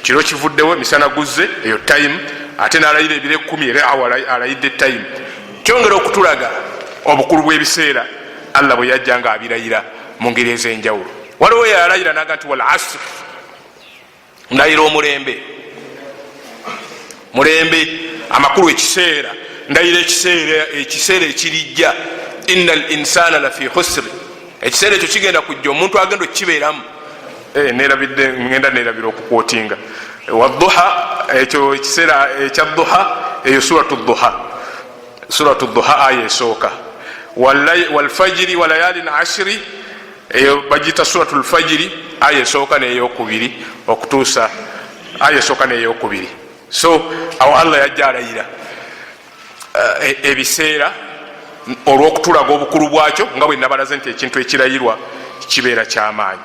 kiro kivuddewo, misana guzze, eyo time, ate n'alayira ebire 10 era awo alayidde time. Kyongera okutulaga obukulu bw'ebiseera Allah bwe yajja nga abirayira mu ngeri ez'enjawulo. Waliwo yalayira naga nti wal asr, ndayira omulembe, mulembe amakulu, ekiseera, ndayira ekiseera ekirijja, innal insana lafi khusri, ekiseera ekyo kigenda kujja omuntu agenda okukibeeramu. Nerabidde ngenda nerabira okukwotinga wadduha, ekyo ekiseera ekya dduha, eyo suratu dduha aya esooka, walfajiri walayalin ashiri, eyo bagita suratu lfajiri aya esooka neyokubiri okutuusa aya esooka neyokubiri. So awo Allah yajja alayira ebiseera olw'okutulaga obukulu bwakyo, nga bwe nabalaze nti ekintu ekirayirwa kibeera kyamaanyi.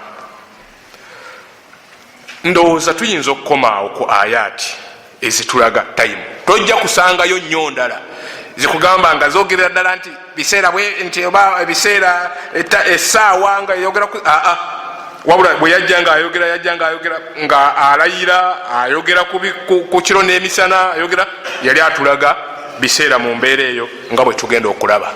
Ndowooza tuyinza okukomaawo ku ayati ezitulaga time. Tojja kusangayo nnyo ndala zikugamba nga zogerera ddala nti biseera nti oba ebiseera essaawa nga yogera wabula bwe yajja nga ayogera nga alayira, ayogera ku kiro n'emisana, ayogera, yali atulaga biseera mu mbeera eyo nga bwe tugenda okulaba.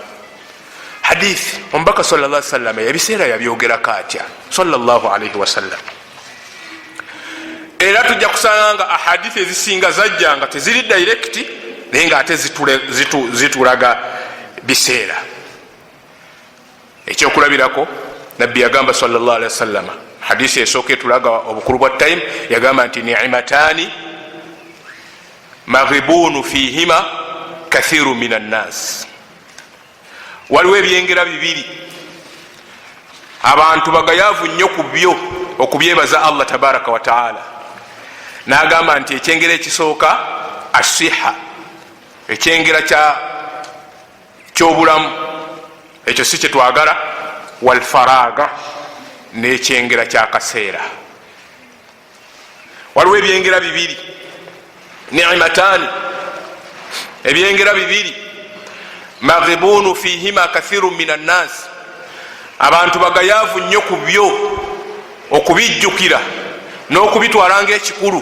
Hadithi omubaka sallallahu alaihi wasallam ebiseera yabyogerako atya sallallahu alaihi wasallam. Era tujja kusanga nga ahadithi ezisinga zajja nga teziri direct, naye nga ate zitulaga biseera. Ekyokulabirako nabbi yagamba sallallahu alaihi wasallam, hadisi esooka etulaga obukulu bwa time, yagamba nti ni'matani maghibunu fihima kathiru minan nas. Waliwo ebyengera bibiri abantu bagayavu nnyo ku byo okubyebaza Allah tabaraka wa taala. N'agamba nti ekyengera ekisooka asiha, ekyengera ky'obulamu, ekyo si kyetwagala, walfaraga, n'ekyengera kyakaseera. Waliwo ebyengera bibiri, ni'matani, ebyengera bibiri, maghibunu fihima kathiru minan nas, abantu bagayavu nnyo ku byo okubijjukira n'okubitwala ng'ekikulu,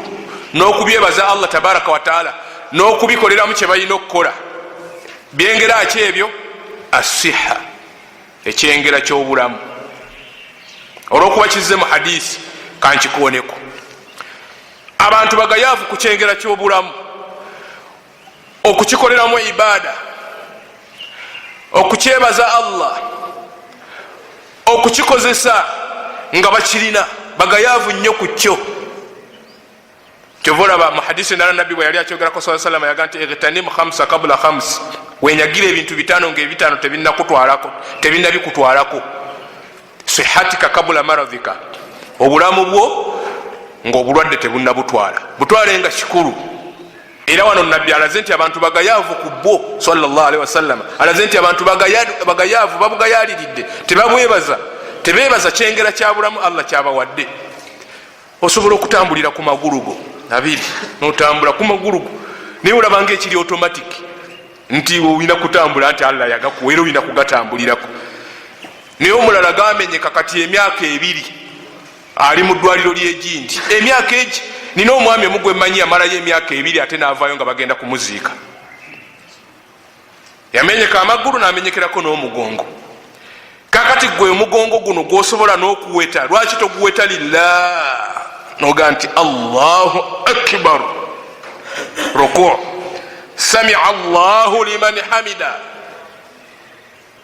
n'okubyebaza Allah tabaraka wa taala, n'okubikoleramu kye balina okukola. Byengera ki ebyo? Asiha, ekyengera ky'obulamu. Olw'okuba kizze mu hadisi kankikuwoneko, abantu bagayavu ku kyengera ky'obulamu, okukikoleramu ibada, okukyebaza Allah, okukikozesa nga bakirina, bagayavu nnyo ku kyo. Kyovolaba mu hadisi ndala nabbi bwe yali akyogerako sallallahu alaihi wasallam yaga nti igtanim khamsa qabla khams, wenyagira ebintu bitano ng'ebitano tebinnabikutwalako. Sihatika qabla maradhika, obulamu bwo ng'obulwadde tebunnabutwala, butwale nga kikulu. Era wano nabbi alaze nti abantu bagayavu ku bwo sallallahu alaihi wasallam, alaze nti abantu bagayavu babugayaliridde, tebebaza kyengera kya bulamu Allah kyabawadde. Osobola okutambulira ku magulu go abiri, n'otambula ku magulu go, naye olabanga ekiri automatic nti olina kutambula nti Allah yagakuwa era olina kugatambulirako. Naye omulala gamenyeka kati emyaka 2 ali mu ddwaliro ly'egindi, emyaka egi. Nina omwami omugwe mmanyi yamalayo emyaka 2 ate n'avaayo nga bagenda kumuziika. Yamenyeka amagulu n'amenyekerako n'omugongo. Kakati gwe omugongo guno gwosobola n'okuweta, lwaki toguweta lillah? Noga nti Allahu akbar, ruku', sami'a Allahu liman hamida,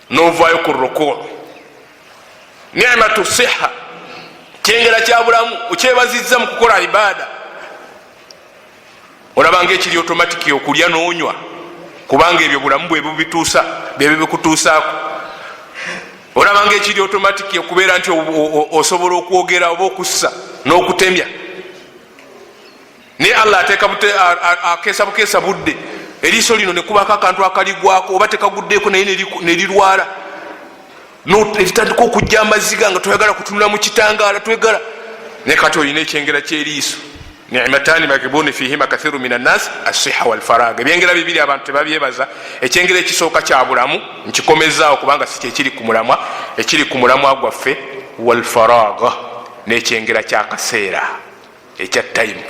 novaayo ku ruku'. Ni'matu siha, kyengera kya bulamu, okyebazizza mu kukola ibada. Olabanga ekiri automatic okulya n'onywa, kubanga ebyo bulamu bwe bubituusa, bye bikutuusaako. Olabanga ekiri automatic okubeera nti osobola okwogera oba okussa n'okutemya. naye allah akeesa bukeesa budde eriiso lino nekubako akantu akaligwako oba tekaguddeeko naye nerirwala eritandika okujja amaziga nga toyagala kutunula mu kitangaala twegala naye kati olina ekyengera kyeriiso. nimatani magibuni fihima kathiru min annas asiha walfaraga. ebyengera bibiri abantu tebabyebaza. ekyengera ekisooka kya bulamu nkikomezaawo kubanga si kyekiri ku mulamwa. ekiri ku mulamwa gwaffe walfaraga nekyengera kyakaseera ekya time.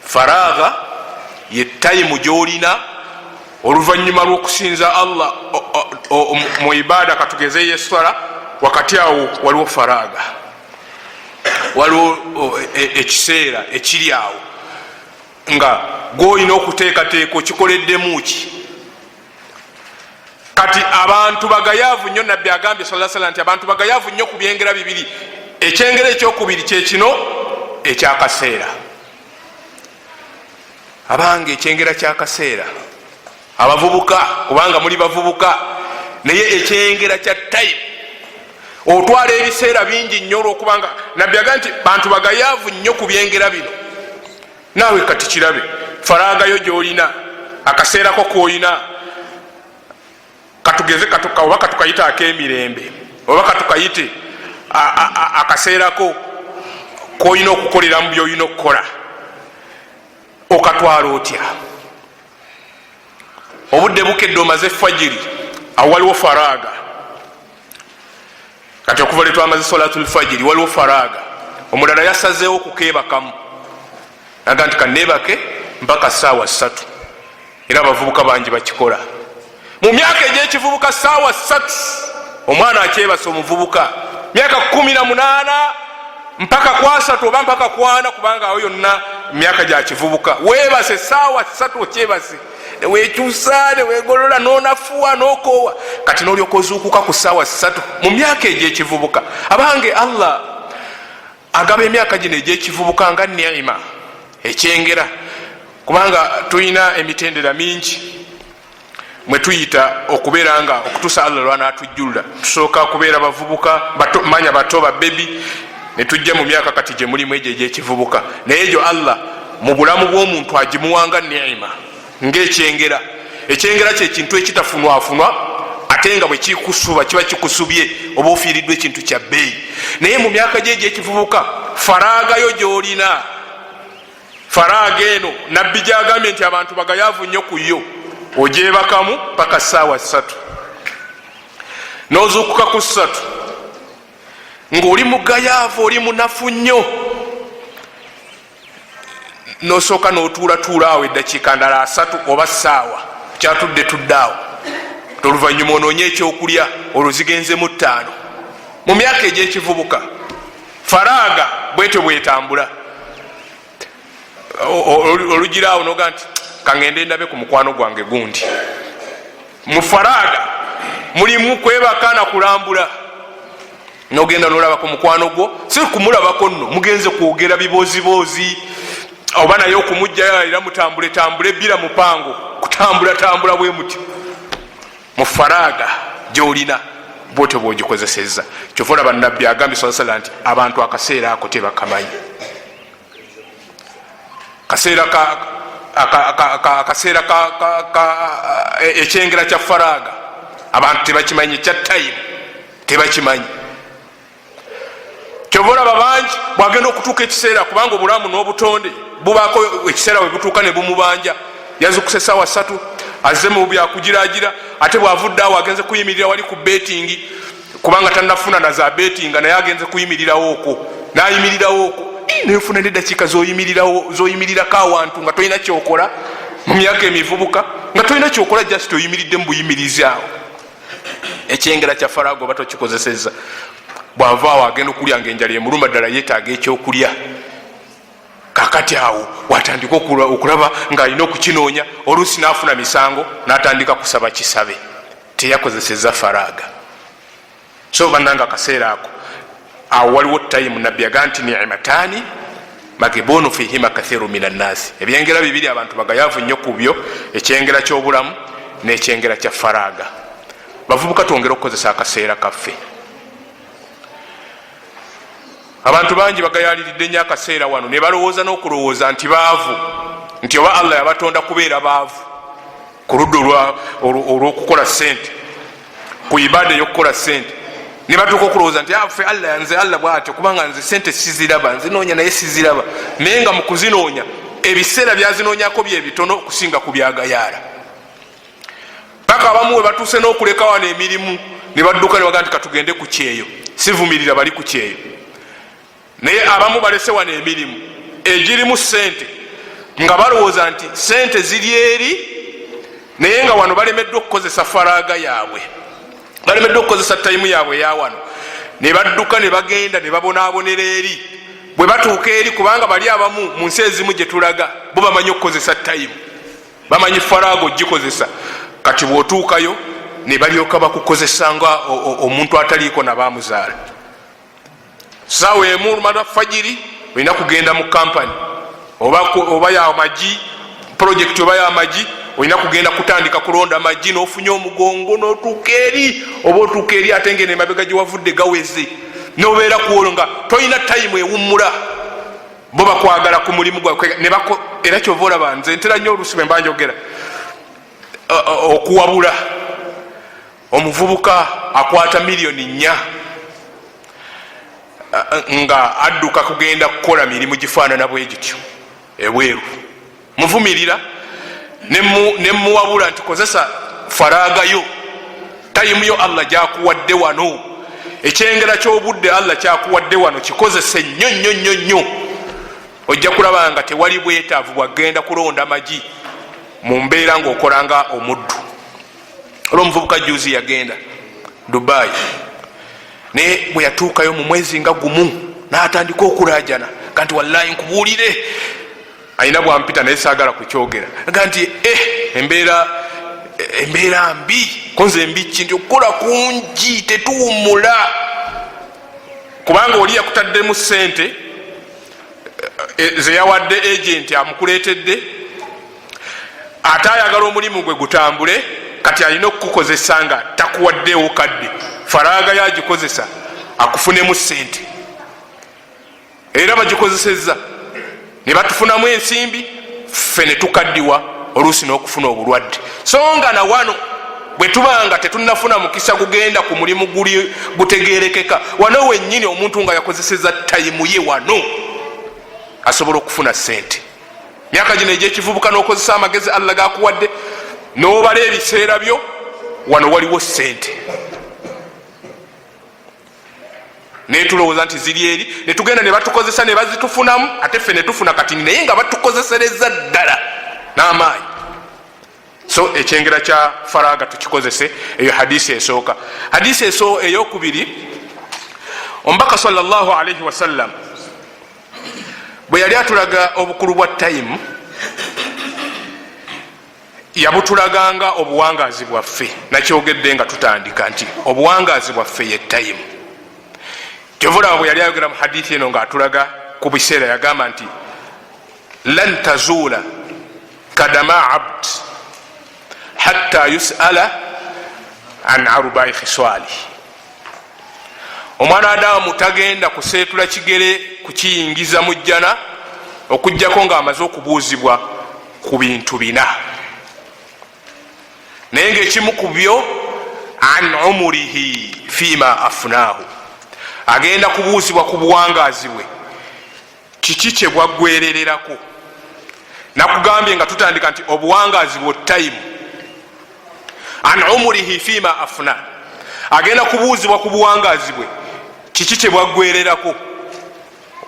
faraga ye time gyolina oluvanyuma lwokusinza allah mu ibada katugezeyo eswala wakati awo waliwo faraga, waliwo ekiseera ekiri awo nga gwoyina okuteekateeka okikoleddemuki. kati abantu bagayaavu nnyo nabbi agambye sala nti abantu bagayaavu nnyo ku byengera bibiri. ekyengera ekyokubiri kyekino ekyakaseera. abange ekyengera kyakaseera abavubuka kubanga muli bavubuka naye ekyengera kya time otwala ebiseera bingi nnyo olwokubanga nabbi agambye nti bantu bagayaavu nnyo ku byengera bino. naawe kati kirabe faragayo gyolina akaseerako koyina katugeze oba katukayite ak'emirembe oba katukayite akaseerako koyina okukoleramu byoyina okukola okatwala otya? obudde bukedde omaze fajiri awo waliwo faraga. kati okuva letwamaze salatul fajiri waliwo faraga. omulala yasazeewo okukeebakamu naga nti kanebake mpaka saawa 3 era abavubuka bangi bakikola mu myaka egyekivubuka. saawa 3 omwana akyebasa omuvubuka myaka 18 mpaka kwa 3 oba mpaka kwana kubanga awo yonna myaka gyakivubuka. webase saawa 3 okyebase newekyusa newegolola nonafuwa nokowa kati nolyoka ozuukuka ku saawa 3 mu myaka egyekivubuka. abange allah agaba emyaka gino egyekivubuka nga neema ekyengera kubanga tulina emitendera mingi mwetuyita okubeera nga okutuusa allah lwanatujjulula. tusooka kubeera bavubuka manya bato babebi netujja mu myaka kati gye mulimu egyo egyekivubuka. naye egyo allah mu bulamu bw'omuntu agimuwanga neema ngaekyengera. ekyengera kyekintu ekitafunwafunwa ate nga bwe kikusuba kiba kikusubye oba ofiiriddwa ekintu kya bbeeyi. naye mu myaka gye egyekivubuka faragayo gyolina. faraga eno nabbi gyagambye nti abantu bagayaavu nnyo ku yo ogyebakamu paka saawa 3 nozuukuka ku 3 ngaoli mugayaavu oli munafu nnyo nosooka notuulatuula awo eddakiika ndala 3 oba saawa kyatudde tuddaawo oluvanyuma onoonye ekyokulya oluzigenzemu 5 mu myaka egyekivubuka. faraga bwetyo bwetambula olugiraawo noga nti kangende ndabe ku mukwano gwange gundi. mu faraga mulimu kwebaka na kulambula nogenda nolaba ku mukwano gwo si kumulabako nno mugenze kwogera biboozibozi oba naye okumugjayo era mutambule bira mupango kutambula bwe muti. mu faraga gyolina bwotyo bwogikozeseza. kyova olaba nabbi agambye sala nti abantu akaseera ako tebakamanyi. akaseera ekyengera kya faraga abantu tebakimanyi. ekya time tebakimanyi. kyova olaba bangi bwagenda okutuuka ekiseera kubanga obulamu n'obutonde bubaako ekiseera we butuuka ne bumubanja. yazukuse saawa 3 azze mu byakugiragira ate bwavuddeawo agenze kuyimirira wali ku betingi kubanga tanafuna na za betinga naye agenze kuyimirirawo okwo nayimirirawo okwo nefuna neddakiika zoyimirirako awantu nga tolina kyokola mu myaka emivubuka nga tolina kyokola just oyimiridde mu buyimirizi awo. ekyengera kya faraga oba tokikozeseza. bwavaawo agenda okulya ngaenjala emuluma ddala yeetaaga ekyokulya kakati awo watandika okulaba ngaalina okukinoonya oluusi naafuna misango natandika kusaba kisabe teyakozeseza faraga. so bannanga akaseera ako awo waliwo time nabbi yaga nti nimatani magibunu fihima kathiru min annasi. ebyengera bibiri abantu bagayaavu nnyo ku byo ekyengera ky'obulamu n'ekyengera kya faraga. bavubuka twongera okukozesa akaseera kaffe. abantu bangi bagayaliridde nnyo akaseera wano ne balowooza n'okulowooza nti baavu, nti oba Allah yabatonda kubeera baavu ku ludda olw'okukola sente, ku ibaada ey'okukola sente. Ne batuuka okulowooza nti ffe Allah nze Allah bw'atyo kubanga nze sente siziraba, nzinoonya naye siziraba. Naye nga mu kuzinoonya ebiseera byazinoonyako bye bitono okusinga ku byagayaala. Paka abamu we batuuse n'okuleka wano emirimu ne badduka ne bagaa nti katugende ku kyeyo. Sivumirira bali ku kyeyo. Naye abamu balese wano emirimu egirimu sente nga balowooza nti sente ziri eri, naye nga wano balemeddwa okukozesa faraaga yaabwe, balemeddwa okukozesa tayimu yaabwe eya wano. Ne badduka ne bagenda ne babonaabonera eri. Bwe batuuka eri, kubanga bali abamu mu nsi ezimu gye tulaga bo bamanyi okukozesa tayimu, bamanyi faraaga ogikozesa. Kati bw'otuukayo ne balyoka bakukozesa nga omuntu ataliiko na baamuzaala. Saawa emu lumala fajiri olina kugenda mu kampani oba yamagi projekiti, oba yamagi olina kugenda kutandika kulonda magi, n'ofunye omugongo n'otuuka eri, oba otuuka eri ate ngene emabega gye wavudde gaweze, n'obeera kuolwo nga tolina tayimu ewummula. Bo bakwagala ku mulimu gwawe era kyova olaba nze ntera nnyo oluusi bwe mba njogera okuwabula omuvubuka akwata miliyoni 4 nga adduka kugenda kukola mirimu gifaanana bwe gityo ebweru. Muvumirira ne muwabula nti kozesa faraagayo, tayimu yo Allah gyakuwadde wano, ekyengera ky'obudde Allah kyakuwadde wano, kikozese nnyo nnyo nnyo nnyo. Ojja kulaba nga tewali bwetaavu bwagenda kulonda magi mu mbeera ng'okolanga omuddu. Olwo omuvubuka juzi yagenda Dubai, naye bwe yatuukayo mu mwezi nga gumu n'atandika okulaajana kanti wallahi nkubuulire, alina bwampita naye saagala kukyogera, aga nti embeera mbi, konze mbi ki nti okukola kungi tetuwummula. Kubanga oli yakutaddemu sente zeyawadde agenti amukuleetedde, ate ayagala omulimu gwe gutambule, kati alina okukukozesa nga takuwaddeewo kadde, faraaga yagikozesa akufunemu sente, era bagikozesezza ne batufunamu ensimbi, ffe ne tukaddiwa oluusi n'okufuna obulwadde. So nga na wano bwe tubanga tetunnafuna mukisa kugenda ku mulimu gutegerekeka, wano wennyini omuntu nga yakozesezza tayimu ye wano asobola okufuna sente. Myaka gino egy'ekivubuka n'okozesa amagezi Allah gakuwadde, n'obala ebiseera byo, wano waliwo sente. Naye tulowooza nti ziri eri, ne tugenda ne batukozesa ne bazitufunamu, ate ffe ne tufuna katini, naye nga batukozesereza ddala n'amaanyi. So ekyengera kya faraaga tukikozese. Eyo hadisi esooka. Hadisi eyokubiri, omubaka sallallahu alaihi wasallam bwe yali atulaga obukulu bwa tayimu, yabutulaganga obuwangaazi bwaffe. Nakyogedde nga tutandika nti obuwangaazi bwaffe ye tayimu. Kyovulaba bwe yali ayogera mu hadithi eno ng'atulaga ku biseera yagamba nti lan tazuula kadama abd hatta yus'ala an arubai khiswali. Omwana Adamu tagenda kuseetula kigere kukiyingiza mu jjana okuggyako ng'amaze okubuuzibwa ku bintu 4, naye ng'ekimu ku byo an umurihi fima afnaahu, agenda kubuuzibwa ku buwangaazi bwe, kiki kye bwaggwerererako. Nakugambye nga tutandika nti obuwangaazi bwe tayimu. An umurihi fima afna, agenda kubuuzibwa ku buwangaazi bwe, kiki kye bwaggwererako.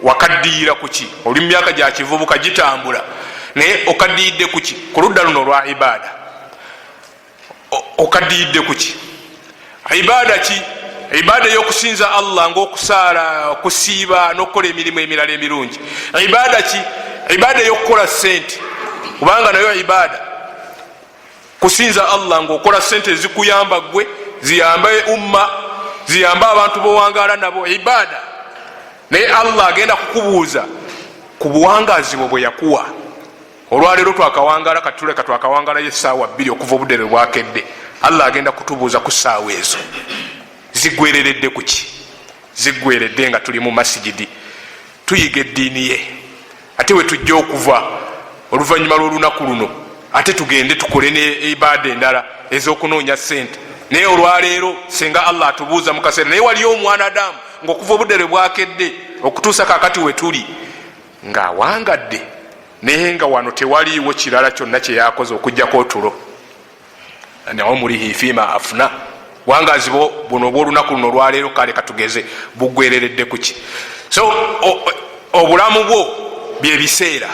Wakaddiira kuki? Oli mu myaka gya kivubuka gitambula, naye okaddiidde kuki? Ku ludda luno olwa ibaada okaddiidde kuki? Ibaada ki? Ibaada y'okusinza Allah ng'okusaala, okusiiba n'okukola emirimu emirala emirungi. Ibaada ki? Ibaada y'okukola sente, kubanga nayo ibaada. Kusinza Allah ng'okola sente ezikuyamba gwe, ziyambe umma, ziyambe abantu bowangaala nabo, ibaada. Naye Allah agenda kukubuuza ku buwangaazi bwe yakuwa. Olwaleero twakawangaala, katuleka twakawangaalayo essaawa 2 okuva obudde lwe bwakedde. Allah agenda kutubuuza ku ssaawa ezo ziggwereredde kuki? Ziggweredde nga tuli mu masijidi, tuyiga eddiini ye, ate we tujja okuva oluvannyuma lw'olunaku luno ate tugende tukole ne ibaada endala ez'okunoonya ssente. naye olwaleero singa Allah atubuuza mu kaseera, naye waliyo omwana Adamu ng'okuva obudde lwe bwakedde okutuusa kakati we tuli ng'awangadde, naye nga wano tewaliiwo kirala kyonna kye yakoze okugjako otulo. nawo mulihi fiima afuna, bwangazi buno obw'olunaku luno olwaleero kale katugeze bugwereredde kuki? So obulamu bwo byebiseera,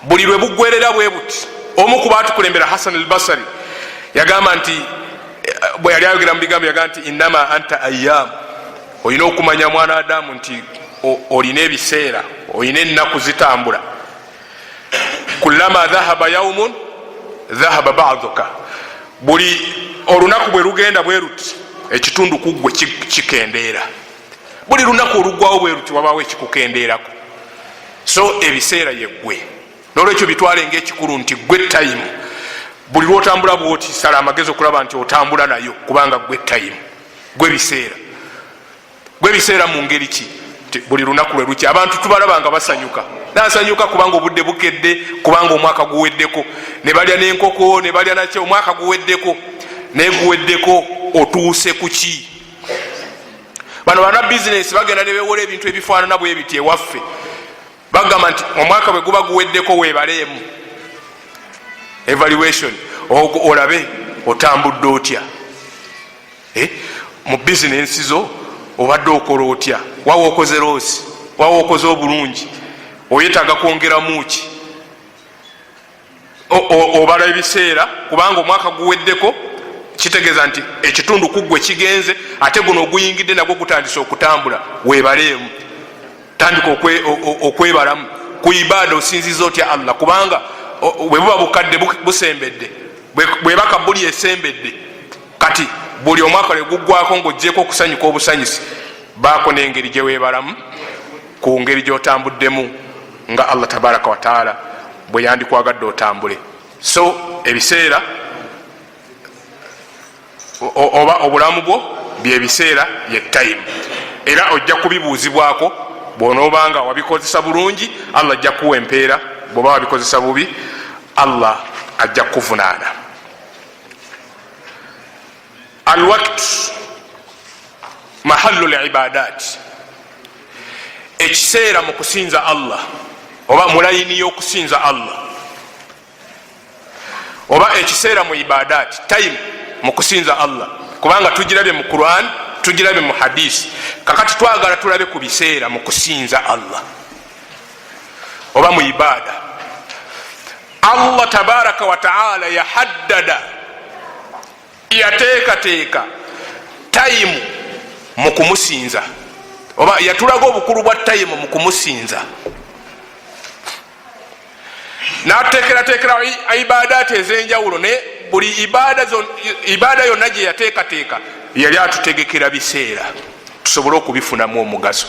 buli lwe bugwerera bwe buti. Omu ku baatukulembera Hasan al-Basri yagamba nti, bwe yali ayogera mu bigambo yagamba nti innama anta ayyam, olina okumanya mwana Adamu nti olina ebiseera, olina ennaku zitambula. kullama dhahaba yaumun dhahaba ba'duka, buli olunaku bwe lugenda bwe ruti ekitundu kuggwe kikendeera, buli lunaku olugwawo bwe ruti wabaawo ekikukendeerako. So ebiseera yeggwe, n'olwekyo bitwale ng'ekikulu nti gwe tayimu, buli lwotambula bwoti sala amagezi okulaba nti otambula nayo, kubanga gwe tayimu, gwe biseera. Gwe biseera mu ngeri ki? Buli lunaku lwe luki abantu tubalaba nga basanyuka, nasanyuka kubanga obudde bukedde, kubanga omwaka guweddeko, ne balya n'enkoko ne balya nakye, omwaka guweddeko, naye guweddeko otuuse ku ki? Bano bana bizinesi bagenda ne bewola ebintu ebifaanana bwe biti ewaffe, bagamba nti omwaka bwe guba guweddeko weebaleemu evaluation, olabe otambudde otya mu bizinensi zo, obadde okola otya, wawa okoze loosi, wawa okoze obulungi, oyetaaga kwongeramu ki? Obala ebiseera, kubanga omwaka guweddeko, kitegeeza nti ekitundu kuggwe kigenze, ate guno oguyingidde nagwo gutandise okutambula, weebaleemu, tandika okwebalamu ku ibaada, osinziza otya Allah, kubanga bwe buba bukadde busembedde, bwebaka buli esembedde, kati buli omwaka lwe guggwako ng'oggyeko okusanyuka obusanyusi, baako n'engeri gye weebalamu ku ngeri gy'otambuddemu nga Allah tabaraka wa taala bwe yandikwagadde otambule. So ebiseera oba obulamu bwo byebiseera ye time, era ojja kubibuuzibwako. bw'onoobanga wabikozesa bulungi Allah ajja kuwa empeera, bw'oba wabikozesa bubi Allah ajja kuvunaana. Alwaqt mahallu libadat, ekiseera mu kusinza Allah oba mulayini y'okusinza Allah, oba ekiseera mu ibadat, time mu kusinza Allah, kubanga tugirabye mu Quran, tugirabye mu hadisi. Kakati twagala tulabe ku biseera mu kusinza Allah oba mu ibada. Allah tabaraka wa taala yahaddada, yateekateeka tayimu mu kumusinza, oba yatulaga obukulu bwa tayimu mu kumusinza, n'ateekerateekera ibadaati ez'enjawulo. ne buli ibaada yonna gye yateekateeka yali atutegekera biseera tusobole okubifunamu omugaso.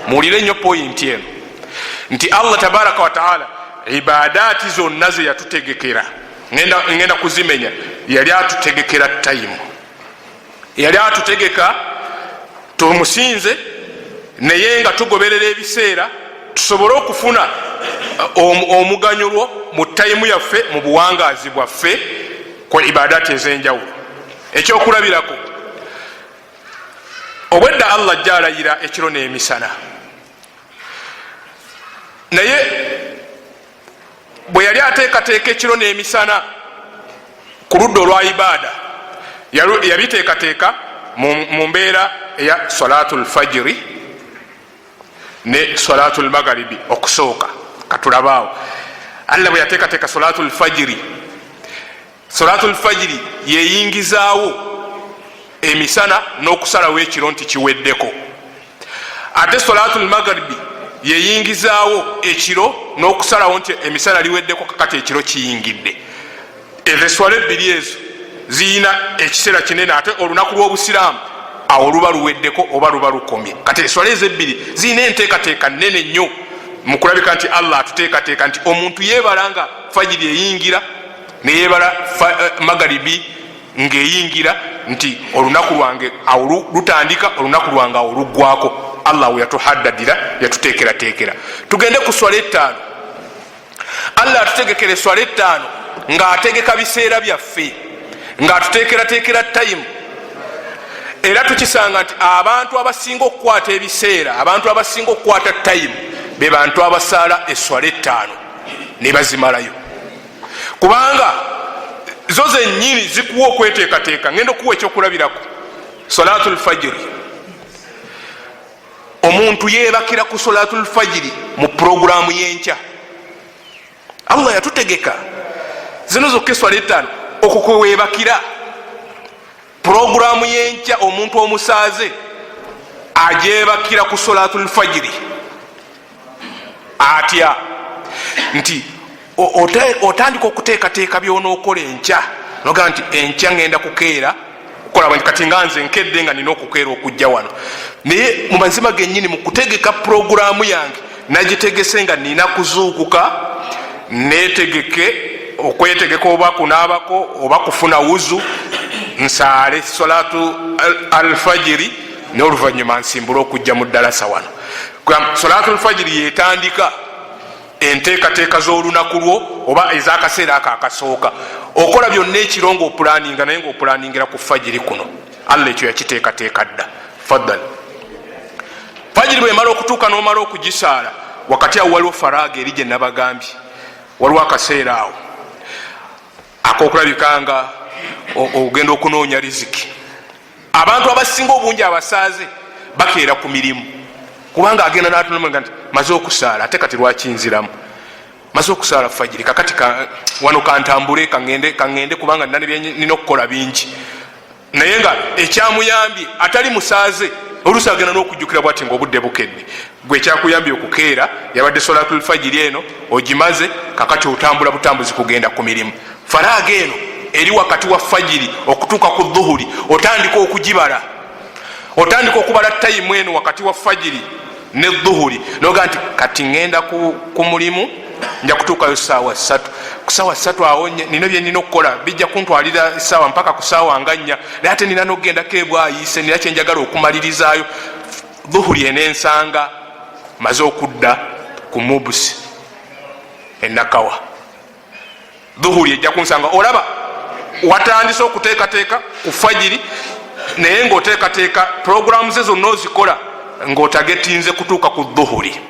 muwulire nnyo poyinti eno nti Allah tabaraka wa taala ibadaati zonna ze yatutegekera, ngenda kuzimenya, yali atutegekera tayimu, yali atutegeka tumusinze, naye nga tugoberera ebiseera tusobole okufuna omuganyulwo mu tayimu yaffe, mu buwangaazi bwaffe ku ibadaati ez'enjawulo. Ekyokulabirako, obwedda Allah ajja alayira ekiro n'emisana, naye bwe yali ateekateeka ekiro n'emisana ku ludda olwa ibaada, yabiteekateeka mu mbeera eya salatul fajiri ne salatul magharibi okusooka. Katulabaawo Allah bwe yateekateeka salatul fajiri, salatul fajiri yeyingizaawo emisana n'okusalawo ekiro nti kiweddeko, ate salatul magharibi yeyingizaawo ekiro n'okusalawo nti emisana liweddeko, kakati ekiro kiyingidde. Eswala ebbiri ezo ziyina ekiseera kinene, ate olunaku lw'obusiraamu awo luba luweddeko oba luba lukomye. Kati eswala ezo ebbiri ziyina enteekateeka nnene nnyo mu kulabika nti Allah atuteekateeka nti omuntu yeebala nga fajiri eyingira, ne yeebala magharibi ng'eyingira, nti olunaku lwange awo lutandika, olunaku lwange awo luggwako. Allah yatuhaddadira yatuteekerateekera. Tugende ku swala ettaano. Allah atutegekera swala ettaano ng'ategeka biseera byaffe, ng'atuteekerateekera time. Era tukisanga nti abantu abasinga okukwata ebiseera, abantu abasinga okukwata time be bantu abasaala eswala ettaano ne bazimalayo, kubanga zo zennyini zikuwa okweteekateeka. Ngenda okuwa ekyokulabirako salatul fajiri. Omuntu yeebakira ku salatul fajiri mu puroguramu y'enkya. Allah yatutegeka zino zokka eswala ettaano okukweweebakira. Puroguramu y'enkya omuntu omusaaze ajeebakira ku salatul fajiri atya nti otandika okuteekateeka byonookola enkya, noga nti enkya ngenda kukeera kukola kati nga nze nkedde nga nina okukeera okujja wano. Naye mu mazima gennyini mu kutegeka puroguramu yange nagitegese nga nina kuzuukuka netegeke okwetegeka oba kunaabako oba kufuna wuzu nsaale salatu alfajiri n'oluvanyuma nsimbula okujja mu ddalasa wano. Salatu alfajiri yetandika enteekateeka z'olunaku lwo oba ez'akaseera ako akasooka. Okola byonna ekiro ng'opulaninga, naye ng'opulaningira ku fajiri kuno. Allah ekyo yakiteekateeka dda. Faddal. Fajiri bwemala okutuuka n'omala okugisaala, wakati awo waliwo faraaga eri gye nabagambye, waliwo akaseera awo akokulabikanga ogenda okunoonya riziki. Abantu abasinga obungi abasaaze bakeera ku mirimu, kubanga agenda n'atunamanga nti maze okusaala ate kati lwakinziramu, maze okusaala fajiri kakati wano kantambule kangende kubanga nina okukola bingi. Naye nga ekyamuyambye atali musaaze oluusi agenda n'okujjukira bwati ngaobudde bukedde. Gwe ekyakuyambye okukeera yabadde salatul fajiri eno ogimaze, kakati otambula butambuzi kugenda ku mirimu. Faraaga eno eri wakati wa fajiri okutuuka ku dhuhuri otandika okugibala, otandika okubala tayimu eno wakati wa fajiri ne dhuhuri noga nti kati ngenda ku mulimu nja kutuukayo saawa 3. Ku saawa 3 awo nina bye nina okukola bijja kuntwalira saawa mpaka ku saawa nga 4, naye ate nina n'okugendako ebwayise, nina kyenjagala okumalirizayo. Dhuhuri enensanga maze okudda ku mubusi enakawa. Dhuhuri ejja kunsanga olaba watandise okuteekateeka ku fajiri, naye ng'oteekateeka puroguramu ze zonna ozikola ng'otagetinze kutuuka ku dhuhuri.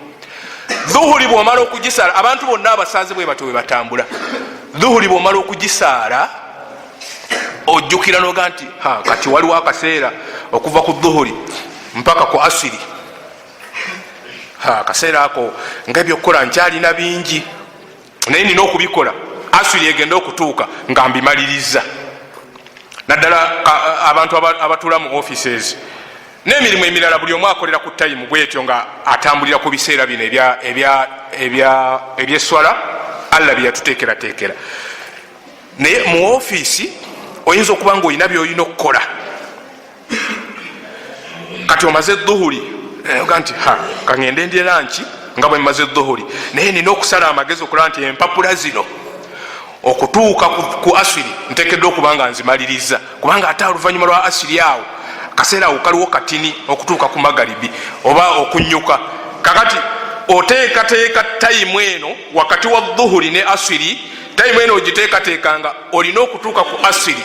Dhuhuri bw'omala okugisaala, abantu bonna abasaaze bwe batyo bwe batambula. Dhuhuri bw'omala okugisaala ojjukira noga nti kati waliwo akaseera okuva ku dhuhuri mpaka ku asiri. Akaseera ako ngaebyokukola nkyalina bingi, naye nina okubikola. Asiri egenda okutuuka nga mbimaliriza. Naddala abantu abatuula mu offices n'emirimu emirala buli omu akolera ku tayimu bwetyo nga atambulira ku biseera bino ebyeswala Allah bye yatuteekerateekera. Naye mu ofiisi oyinza okuba nga olina byolina okukola. Kati omaze dhuhuri oga nti kangende ndye lanki nga bwe mmaze dhuhuri, naye nina okusala amagezi okulaba nti empapula zino okutuuka ku asiri ntekedde okuba nga nzimaliriza, kubanga ate oluvannyuma lwa asiri awo kaseera awo kaliwo katini okutuuka ku magaribi oba okunyuka. Kakati oteekateeka tayimu eno wakati wa dhuhuri ne asiri, tayimu eno ogiteekateekanga olina okutuuka ku asiri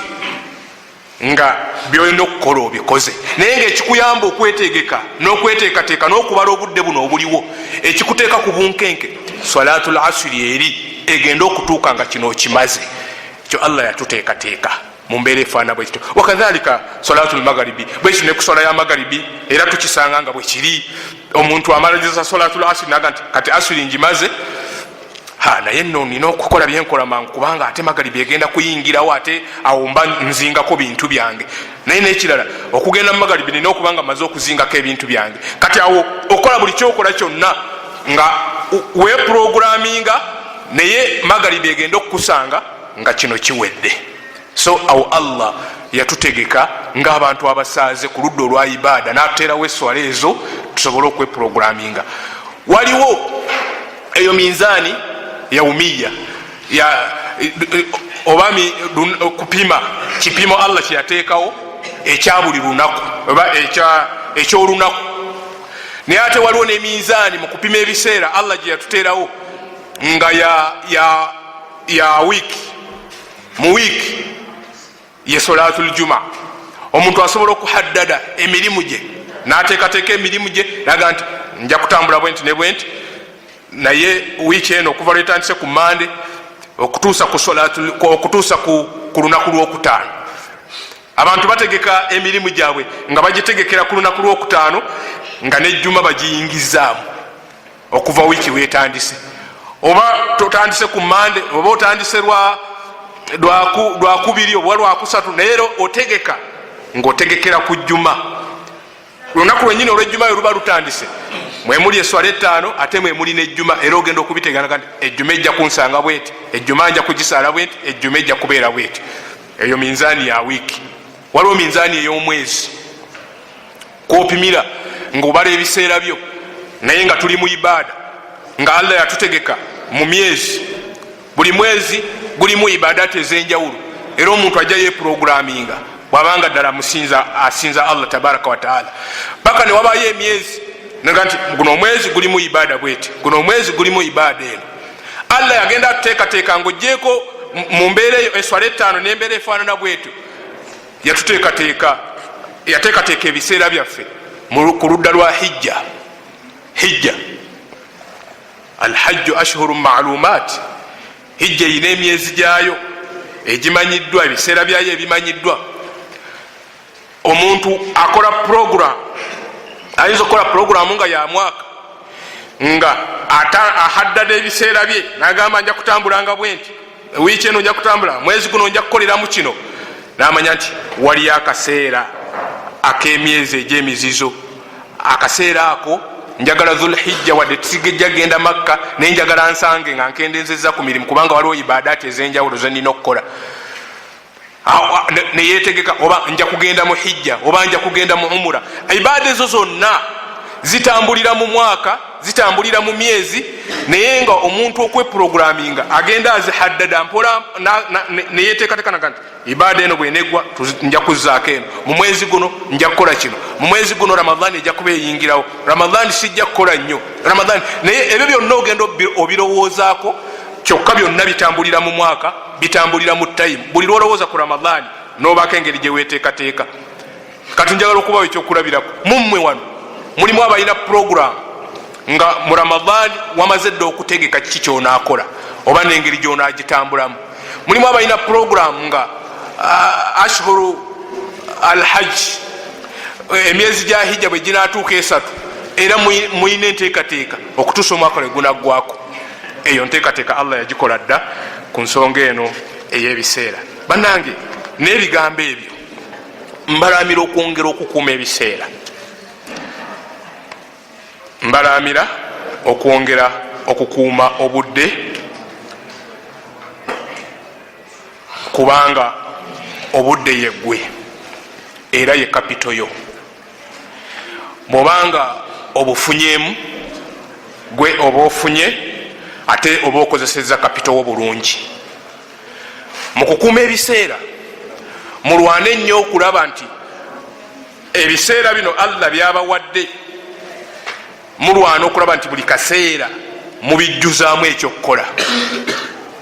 nga byolina okukola obikoze. Naye ngaekikuyamba okwetegeka n'okweteekateeka n'okubala obudde buno obuliwo, ekikuteeka ku bunkenke salatul asiri eri egenda okutuuka nga kino okimaze. Ekyo Allah yatuteekateeka mu mbeera efaana bwe kityo. Wakadhalika salatul magharibi bwekyo ne ku swala ya magharibi era tukisanga nga bwe kiri. Omuntu amaliriza salatul asiri naga nti kati asiri ngimaze, naye nno nina okukola byenkola mangu kubanga ate magharibi egenda kuyingirawo, ate awo mba nzingako bintu byange. Naye n'ekirala okugenda mu magharibi nina okuba nga maze okuzingako ebintu byange. Kati awo okola buli kyokola kyonna nga weprogramminga, naye magharibi egenda okukusanga nga kino kiwedde. So awo Allah yatutegeka ng'abantu abasaaze ku ludda olwa ibaada n'atuteerawo eswala ezo tusobole okweprogramminga. Waliwo eyo minzaani yaumiya oba kupima kipimo Allah kyeyateekawo ekya buli lunaku oba ekyolunaku. naye ate waliwo n'eminzaani mu kupima ebiseera Allah gye yatuteerawo nga ya wiiki mu wiiki ye solatul juma. Omuntu asobola okuhaddada emirimu gye n'ateekateeka emirimu gye naga nti nja kutambula bwenti ne bwenti, naye wiiki eno okuva lwetandise ku Mande okutuusa ku lunaku lwokutaano. Abantu bategeka emirimu gyabwe nga bagitegekera ku lunaku lwokutaano nga nejjuma bagiyingizaamu okuva wiiki wetandise. Oba totandise ku Mande oba otandise lwakubiri oba lwakusatu, naye otegeka ng'otegekera ku jjuma. Lunaku lwennyini olwejjuma luba lutandise mwemuli eswala ettaano ate mwemuli nejjuma, era ogenda okubitegana nti ejjuma ejja kunsanga bweti, ejjuma nja kugisaala bweti, ejjuma ejja kubeera bweti. Eyo minzaani ya wiiki. Waliwo minzaani ey'omwezi kwopimira ng'obala ebiseera byo, naye nga tuli mu ibaada nga Allah yatutegeka mu myezi. Buli mwezi gulimu ibaadati ez'enjawulo, era omuntu ajja yeprogramminga bwabanga ddala asinza Allah tabaraka wataala. Paka ne wabayo emyezi naga nti guno omwezi gulimu ibaada bweti, guno omwezi gulimu ibaada eno. Allah yagenda atuteekateeka ng'ogyeko mu mbeera eyo eswala ettaano n'embeera efaanana bwetu, yateekateeka ebiseera byaffe ku ludda lwa hijja. Alhajju ashhuru maalumaat, hijja erina emyezi gyayo egimanyiddwa, ebiseera byayo ebimanyiddwa. Omuntu akola program, ayinza okukola programu nga ya mwaka nga ahaddada ebiseera bye nagamba nja kutambulanga bwenti, wiiki eno nja kutambula, mwezi guno nja kukoleramu kino, namanya nti waliyo akaseera ak'emyezi egy'emizizo. Akaseera ako njagala Dhulhijja wadde tusigejja genda Makka naye njagala nsange nga nkendezezza ku mirimu, kubanga waliwo ibaadaati ez'enjawulo ze nnina okukola. Neyetegeka oba nja kugenda mu hijja oba nja kugenda mu umura. Ibaada ezo zonna zitambulira mu mwaka, zitambulira mu myezi, naye nga omuntu okweprogramminga agenda azihaddada mpola neyeteekateeka naga nti ibaada eno bwenegwa nja kuzzaako eno, mu mwezi guno nja kukola kino, mu mwezi guno Ramadhaani ejja kuba eyingirawo, Ramadhaani sijja kukola nnyo Ramadhaani. Naye ebyo byonna ogenda obirowoozaako, kyokka byonna bitambulira mu mwaka, bitambulira mu time. Buli lwolowooza ku Ramadhaani n'obaako engeri gye weeteekateeka. Kati njagala okubawo ekyokulabirako. Mummwe wano mulimu abalina program nga mu Ramadhaani wamaze dda okutegeka kiki kyonaakola oba n'engeri gy'onaagitambulamu. Mulimu abalina program nga ashhuru alhajj, emyezi gya hijja bwe ginaatuuka esatu, era muyina enteekateeka okutuusa omwaka lwe gunaggwako. Eyo nteekateeka Allah yagikola dda ku nsonga eno ey'ebiseera. Bannange, n'ebigambo ebyo mbalamira okwongera okukuuma ebiseera, mbalamira okwongera okukuuma obudde, kubanga obudde yeggwe era ye kapito yo. Bwobanga obufunyeemu gwe oba ofunye ate oba okozeseza kapito wo bulungi. Mu kukuuma ebiseera mulwane nnyo okulaba nti ebiseera bino Allah byabawadde, mulwana okulaba nti buli kaseera mubijjuzaamu ekyokukola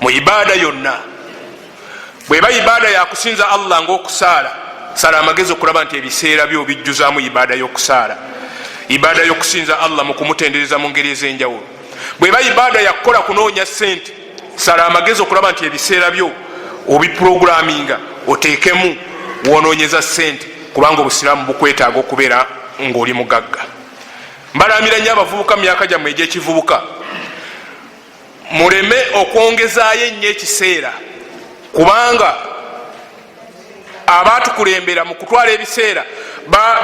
mu ibaada yonna. Bweba ibaada yakusinza Allah ng'okusaala, sala amagezi okulaba nti ebiseera byo bijjuzaamu ibaada y'okusaala, ibaada y'okusinza Allah mu kumutendereza mu ngeri ez'enjawulo. Bweba ibaada yakukola kunoonya ssente, sala amagezi okulaba nti ebiseera byo obiprogramminga oteekemu wonoonyeza ssente, kubanga obusiraamu bukwetaaga okubeera ng'oli mugagga. Mbalamira nnyo abavubuka mu myaka gyammwe egy'ekivubuka, muleme okwongezaayo ennyo ekiseera, kubanga abaatukulembera mu kutwala ebiseera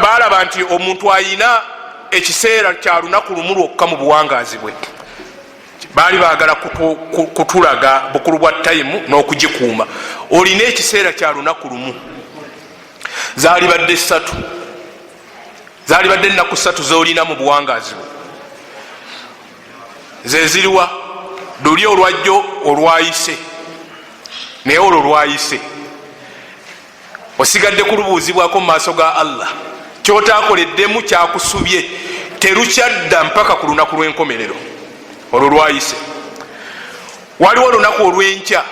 baalaba nti omuntu ayina ekiseera kya lunaku lumu lwokka mu buwangaazi bwe. Baali baagala kutulaga bukulu bwa tayimu n'okugikuuma. Olina ekiseera kya lunaku lumu, zaali badde ssatu, zaali badde ennaku ssatu z'olina mu buwangaazi bwe. Ze ziriwa? Luli olwajjo olwayise, naye olwo lwayise osigadde kulubuuzibwako mu maaso ga Allah. Kyotaakoleddemu kyakusubye, terukyadda mpaka ku lunaku lw'enkomerero olwo lwayise. Waliwo olunaku olw'enkya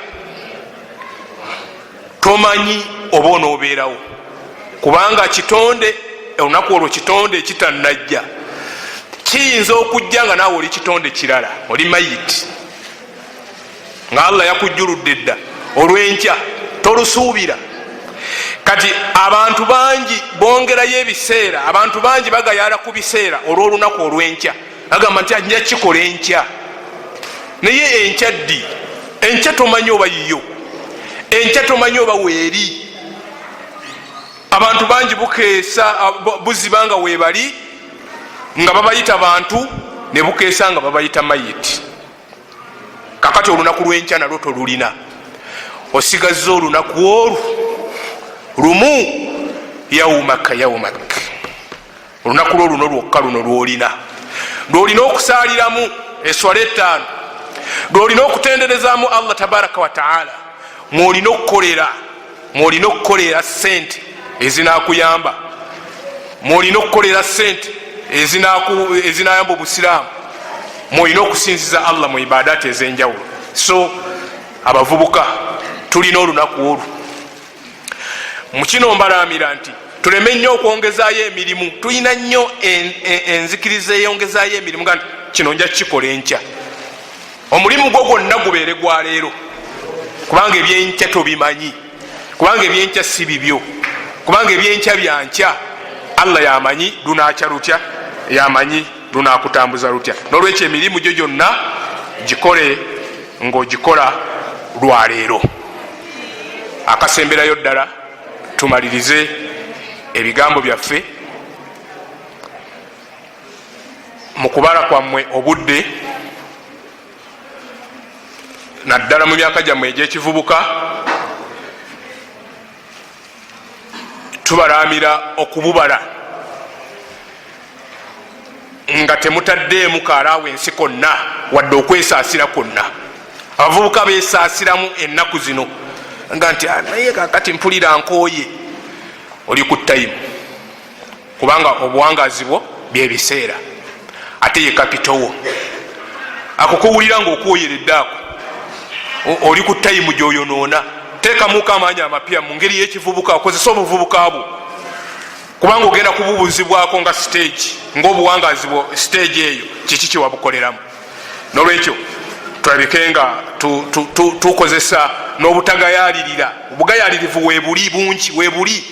tomanyi oba onoobeerawo, kubanga kitonde olunaku olwo kitonde ekitannajja. Kiyinza okujja nga naawe oli kitonde kirala, oli mayiti nga Allah yakujjuludde dda olw'enkya, tolusuubira. Kati abantu bangi bongerayo ebiseera, abantu bangi bagayala ku biseera olw'olunaku olw'enkya, agamba nti ajja kikola enkya. Naye enkya ddi? Enkya tomanyi oba yiyo, enkya tomanyi oba weeri. Abantu bangi bukeesa buziba nga weebali nga babayita bantu, ne bukeesa nga babayita mayiti. Kakati olunaku lw'enkya nalwo tolulina, osigazza olunaku olwo lumu, yawumaka yawumak. Olunaku lwo luno lwokka luno lwolina, lwolina okusaaliramu eswala 5, lwolina okutenderezaamu Allah tabaraka wa taala, mwolina okukolera sente ezinakuyamba, mwolina okukolera sente ezinayamba obusiraamu, mwolina okusinziza Allah mu ibadaati ez'enjawulo. So abavubuka tulina olunaku olwo. Mukino mbalaamira nti tuleme nnyo okwongezaayo emirimu, tulina nnyo enzikiriza eyongezaayo emirimu nga kino nja kikola enkya. Omulimu gwo gwonna gubeere gwa leero, kubanga ebyenkya tobimanyi, kubanga ebyenkya si bibyo, kubanga ebyenkya byankya. Allah yamanyi lunakya lutya, yamanyi lunakutambuza lutya. Nolwekyo emirimu gyo gyonna gikole ng'ogikola lwa leero. Akasemberayo ddala tumalirize ebigambo byaffe mu kubala kwammwe obudde, naddala mu myaka gyammwe egy'ekivubuka. Tubalaamira okububala nga temutaddeemu kaalaawo ensi konna wadde okwesaasira kwonna. Abavubuka beesaasiramu ennaku zino nga nti naye kakati mpulira nkooye. Oli ku tayimu, kubanga obuwangazi bwo byebiseera, ate ye kapitowo akukuwulira ngaokwoyeredde ako, oli ku tayimu gyoyonoona. Teekamuko amaanyi amapya mu ngeri y'ekivubuka, okozesa obuvubuka bwo, kubanga ogenda kububuzibwako nga stage, ngaobuwangazi bwo stage eyo kiki kyewabukoleramu. Nolwekyo tulabike nga tukozesa n'obutagayalirira. Obugayalirivu weebuli bungi, weebuli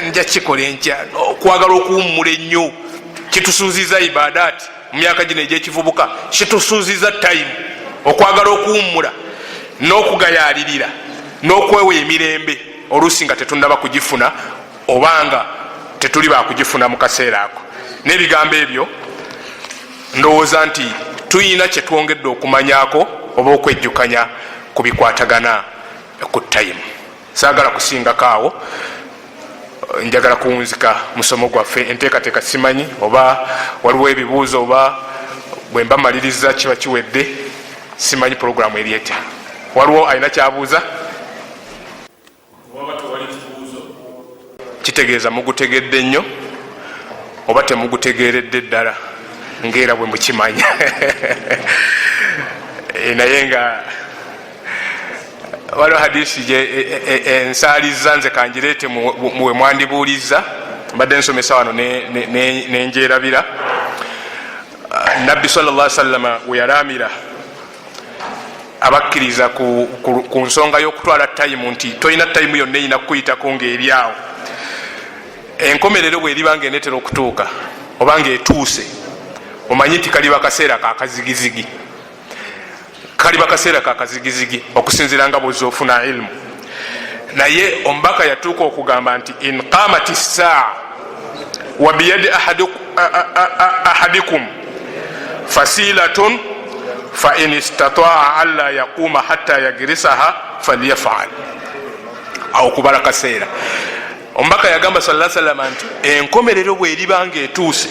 nja kikola enkya, okwagala okuwummula ennyo. Kitusuuziza ibadaati mu myaka gino egy'ekivubuka, kitusuuziza tayimu, okwagala okuwummula n'okugayalirira n'okwewa emirembe, oluusi nga tetunaba kugifuna obanga tetuli bakugifuna mu kaseera ako. N'ebigambo ebyo ndowooza nti tuyina kyetwongedde okumanyako oba okwejjukanya ku bikwatagana ku tayimu. Saagala kusingako awo, njagala kuwunzika musomo gwaffe. Enteekateeka simanyi oba waliwo ebibuuzo, oba bwe mba maliriza kiba kiwedde, simanyi puroguramu eryeta. Waliwo alina kyabuuza? Kitegeeza mugutegedde nnyo oba temugutegeeredde ddala ng'era bwe mukimanya. Naye nga waliwo hadisi ensaaliza nze kangireete muwe mwandibuuliza, mbadde nsomesa wano nenjerabira. Nabbi sallallahu alaihi wasallam we yalaamira abakkiriza ku nsonga y'okutwala tayimu nti tolina tayimu yonna erina kukuyitako ng'eryawo. Enkomerero bw'eriba ng'enetera okutuuka oba ng'etuuse, omanyi nti kaliba kaseera kakazigizigi, kaliba kaseera kakazigizigi okusinziira nga bw'ozza ofuna ilimu. Naye omubaka yatuuka okugamba nti in qamati saa wa biyadi ahadikum fasilatun fa in istataa alla yaquma hatta yagrisaha falyafal. Awo kubala kaseera omubaka yagamba sallallahu alaihi wasallam nti enkomerero bw'eriba ng'etuuse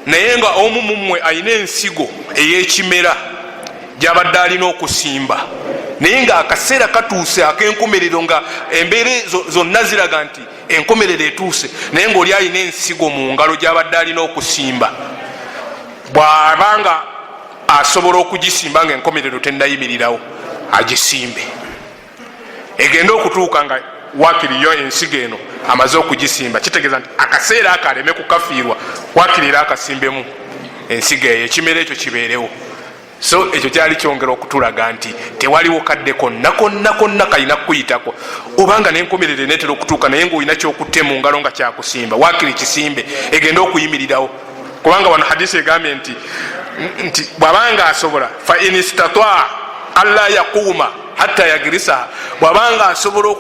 naye nga omu mummwe alina ensigo ey'ekimera gy'abadde alina okusimba, naye nga akaseera katuuse ak'enkomerero nga embeera zonna ziraga nti enkomerero etuuse naye ngaoli alina ensigo mu ngalo gyabadde alina okusimba, bwabanga asobola okugisimba nga enkomerero tennayimirirawo agisimbe, egenda okutuuka nga wakiriyo ensigo eno amaze okugisimba, kitegeeza nti akaseera ako aleme kukafiirwa, wakirira akasimbemu ensigo eyo, ekimera ekyo kibeerewo. So ekyo kyali kyongera okutulaga nti tewaliwo kadde konna konna konna kalina kukuyitako, obanga nenkomerero enetera okutuuka naye ngaolina kyokutte mu ngalo nga kyakusimba, wakiri kisimbe egenda okuyimirirawo. Kubanga wano hadisi egambye nti bwabanga asobola fa in istataa alla yaquuma hatta yagrisaha, bwabanga asobola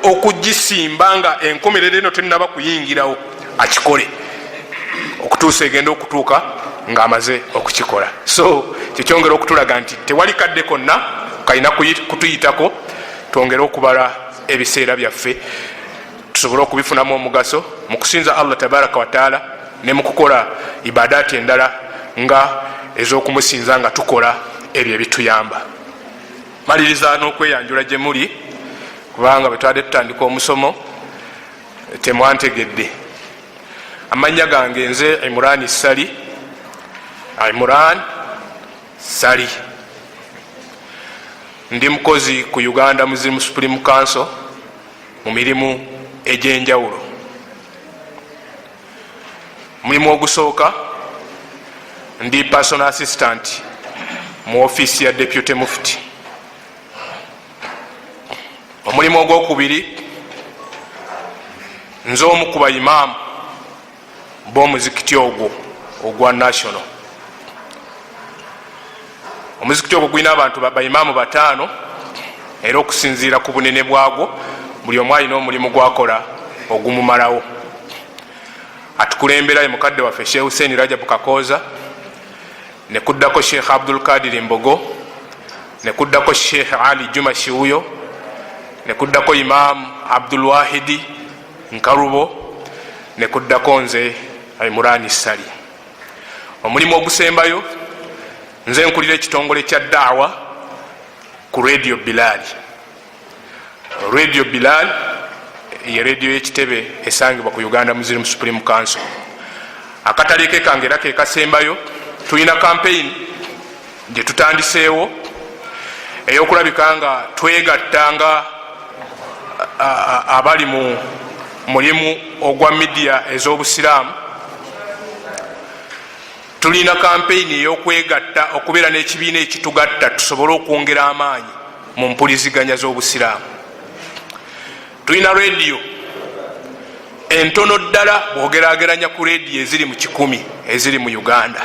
okugisimba nga enkomerero eno tenaba kuyingirawo akikole okutuusa egenda okutuuka ng'amaze okukikola. So kyekyongera okutulaga nti tewali kadde konna kalina kutuyitako, twongere okubala ebiseera byaffe tusobole okubifunamu omugaso mu kusinza Allah tabaraka wataala ne mu kukola ibadaati endala nga ez'okumusinza nga tukola ebyo ebituyamba. Maliriza n'okweyanjula gye muli, kubanga bwe twadde tutandika omusomo temwantegedde. Amannya gange nze Imran Sali, Imran Sali, ndi mukozi ku Uganda Muslim Supreme Council mu mirimu egy'enjawulo. Mulimu ogusooka ndi personal assistant mu office ya Deputy Mufti. Omulimu ogwokubiri nze omu ku baimaamu b'omuzikiti ogwo ogwa national. Omuzikiti ogwo gulina abantu baimaamu 5 era okusinziira ku bunene bwagwo buli omu alina omulimu gwakola ogumumalawo. Atukulembera ye mukadde waffe Sheikh Hussein Rajabu Kakoza, ne kuddako Sheikh Abdul Kadir Mbogo, ne kuddako Sheikh Ali Juma Shiuyo, ne kuddako Imam Abdul Wahidi Nkarubo, ne kuddako nze Imran Sali. Omulimu ogusembayo nze nkulira ekitongole kya daawa ku Radio Bilal. Radio Bilal ye radio y'ekitebe esangibwa ku Uganda Muslim Supreme Council. Akatale ke kange era ke kasembayo, tulina campaign gye tutandiseewo ey'okulabika nga twegattanga abali mu mulimu ogwa media ez'obusiraamu. Tulina campaign ey'okwegatta okubeera n'ekibiina ekitugatta tusobole okwongera amaanyi mu mpuliziganya z'obusiraamu. Tulina radio entono ddala bwogerageranya ku radio eziri mu 10 eziri mu Uganda.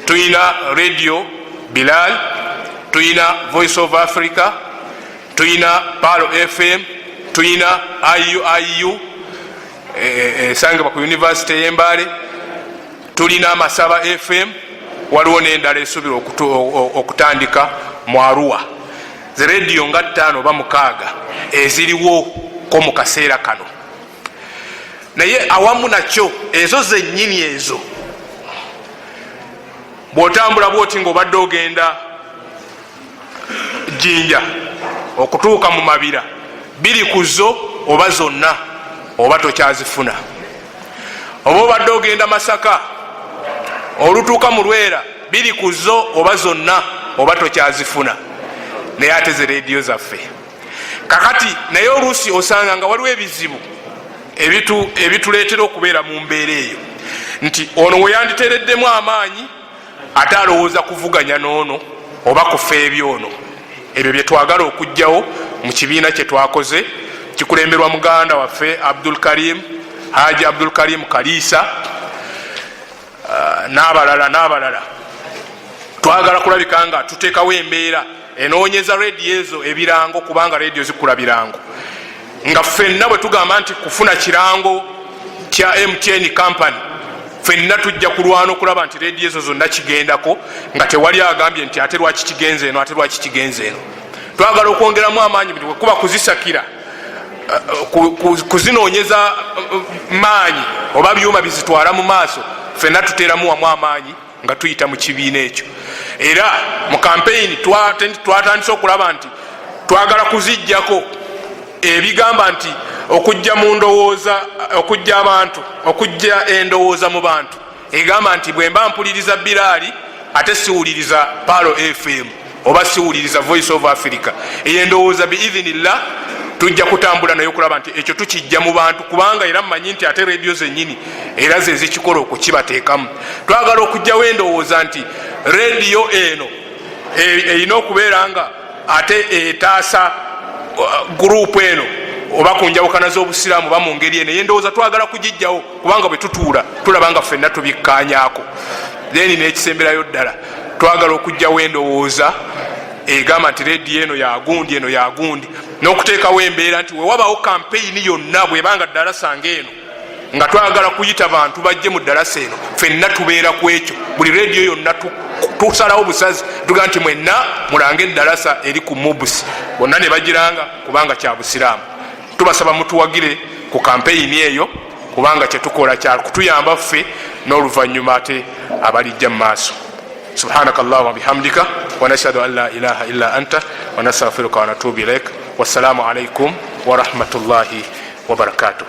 Tulina radio Bilal, tulina Voice of Africa, tulina Palo FM, tulina IU esangibwa ku University y'Embale, tulina Masaba FM, waliwo n'endala esuubirwa okutandika mu Arua. Ze radio nga 5 oba 6 eziriwo ko mu kaseera kano. Naye awamu nakyo ezo zennyini ezo bw'otambula bw'oti ng'obadde ogenda Jinja okutuuka mu Mabira, biri ku zo oba zonna oba tokyazifuna. Oba obadde ogenda Masaka olutuuka mu Lwera, biri ku zo oba zonna oba tokyazifuna. Naye ate ze radio zaffe kakati naye oluusi osanga nga waliwo ebizibu ebituleetera okubeera mu mbeera eyo, nti ono we yanditeereddemu amaanyi ate alowooza kuvuganya n'ono oba kufa ebyono. Ebyo bye twagala okugjawo mu kibiina kye twakoze kikulemberwa muganda waffe Haji Abdul Karim Kalisa n'abalala. Twagala kulabika nga tuteekawo embeera enoonyeza radio ezo ebirango, kubanga radio zikula birango. Nga ffenna bwe tugamba nti kufuna kirango kya MTN company, ffenna tujja kulwana okulaba nti radio ezo zonna kigendako, nga tewali agambye nti ate lwaki kigenze eno, ate lwaki kigenze eno. Twagala okwongeramu amaanyi bwe kuba kuzisakira, kuzinoonyeza maanyi oba byuma bizitwala mu maaso, ffenna tuteeramu wamu amaanyi nga tuyita mu kibiina ekyo. Era mu campaign twatandise okulaba nti twagala kuzijjako ebigamba nti okujja mu ndowooza, okujja abantu, okujja endowooza mu bantu egamba nti bwe mba mpuliriza Biraali ate siwuliriza Palo FM oba siwuliriza Voice of Africa, eyo endowooza biidhinillah tujja kutambula nayo kulaba nti ekyo tukijja mu bantu, kubanga era mmanyi nti ate radio zennyini era ze zikikola okukibateekamu. Twagala okujjawo endowooza nti radio eno erina okubeera nga ate etaasa gurupu eno oba ku njawukana z'obusiraamu oba mu ngeri eno, yendowooza twagala kugijjawo kubanga bwe tutuula tulaba nga ffenna tubikkaanyaako. Then n'ekisemberayo ddala twagala okujjawo endowooza egamba nti rediyo eno yagundi, eno yagundi, n'okuteekawo embeera nti wewabawo kampeyini yonna bwebanga ddalasa ng'eno nga twagala kuyita bantu bajje mu ddalasa eno, ffenna tubeera ku ekyo. Buli rediyo yonna tusalawo busazi tugaa nti mwenna mulange eddalasa eri ku mubusi, bonna ne bagiranga kubanga kya busiraamu. Tubasaba mutuwagire ku kampeyini eyo kubanga kyetukola kyakutuyamba ffe n'oluvannyuma ate abalijja mu maaso. Subhanaka Allahumma wa bihamdika wa nashhadu an la ilaha illa anta wa nastaghfiruka wa natubu ilaik. Wassalamu alaikum wa rahmatullahi wa barakatuh.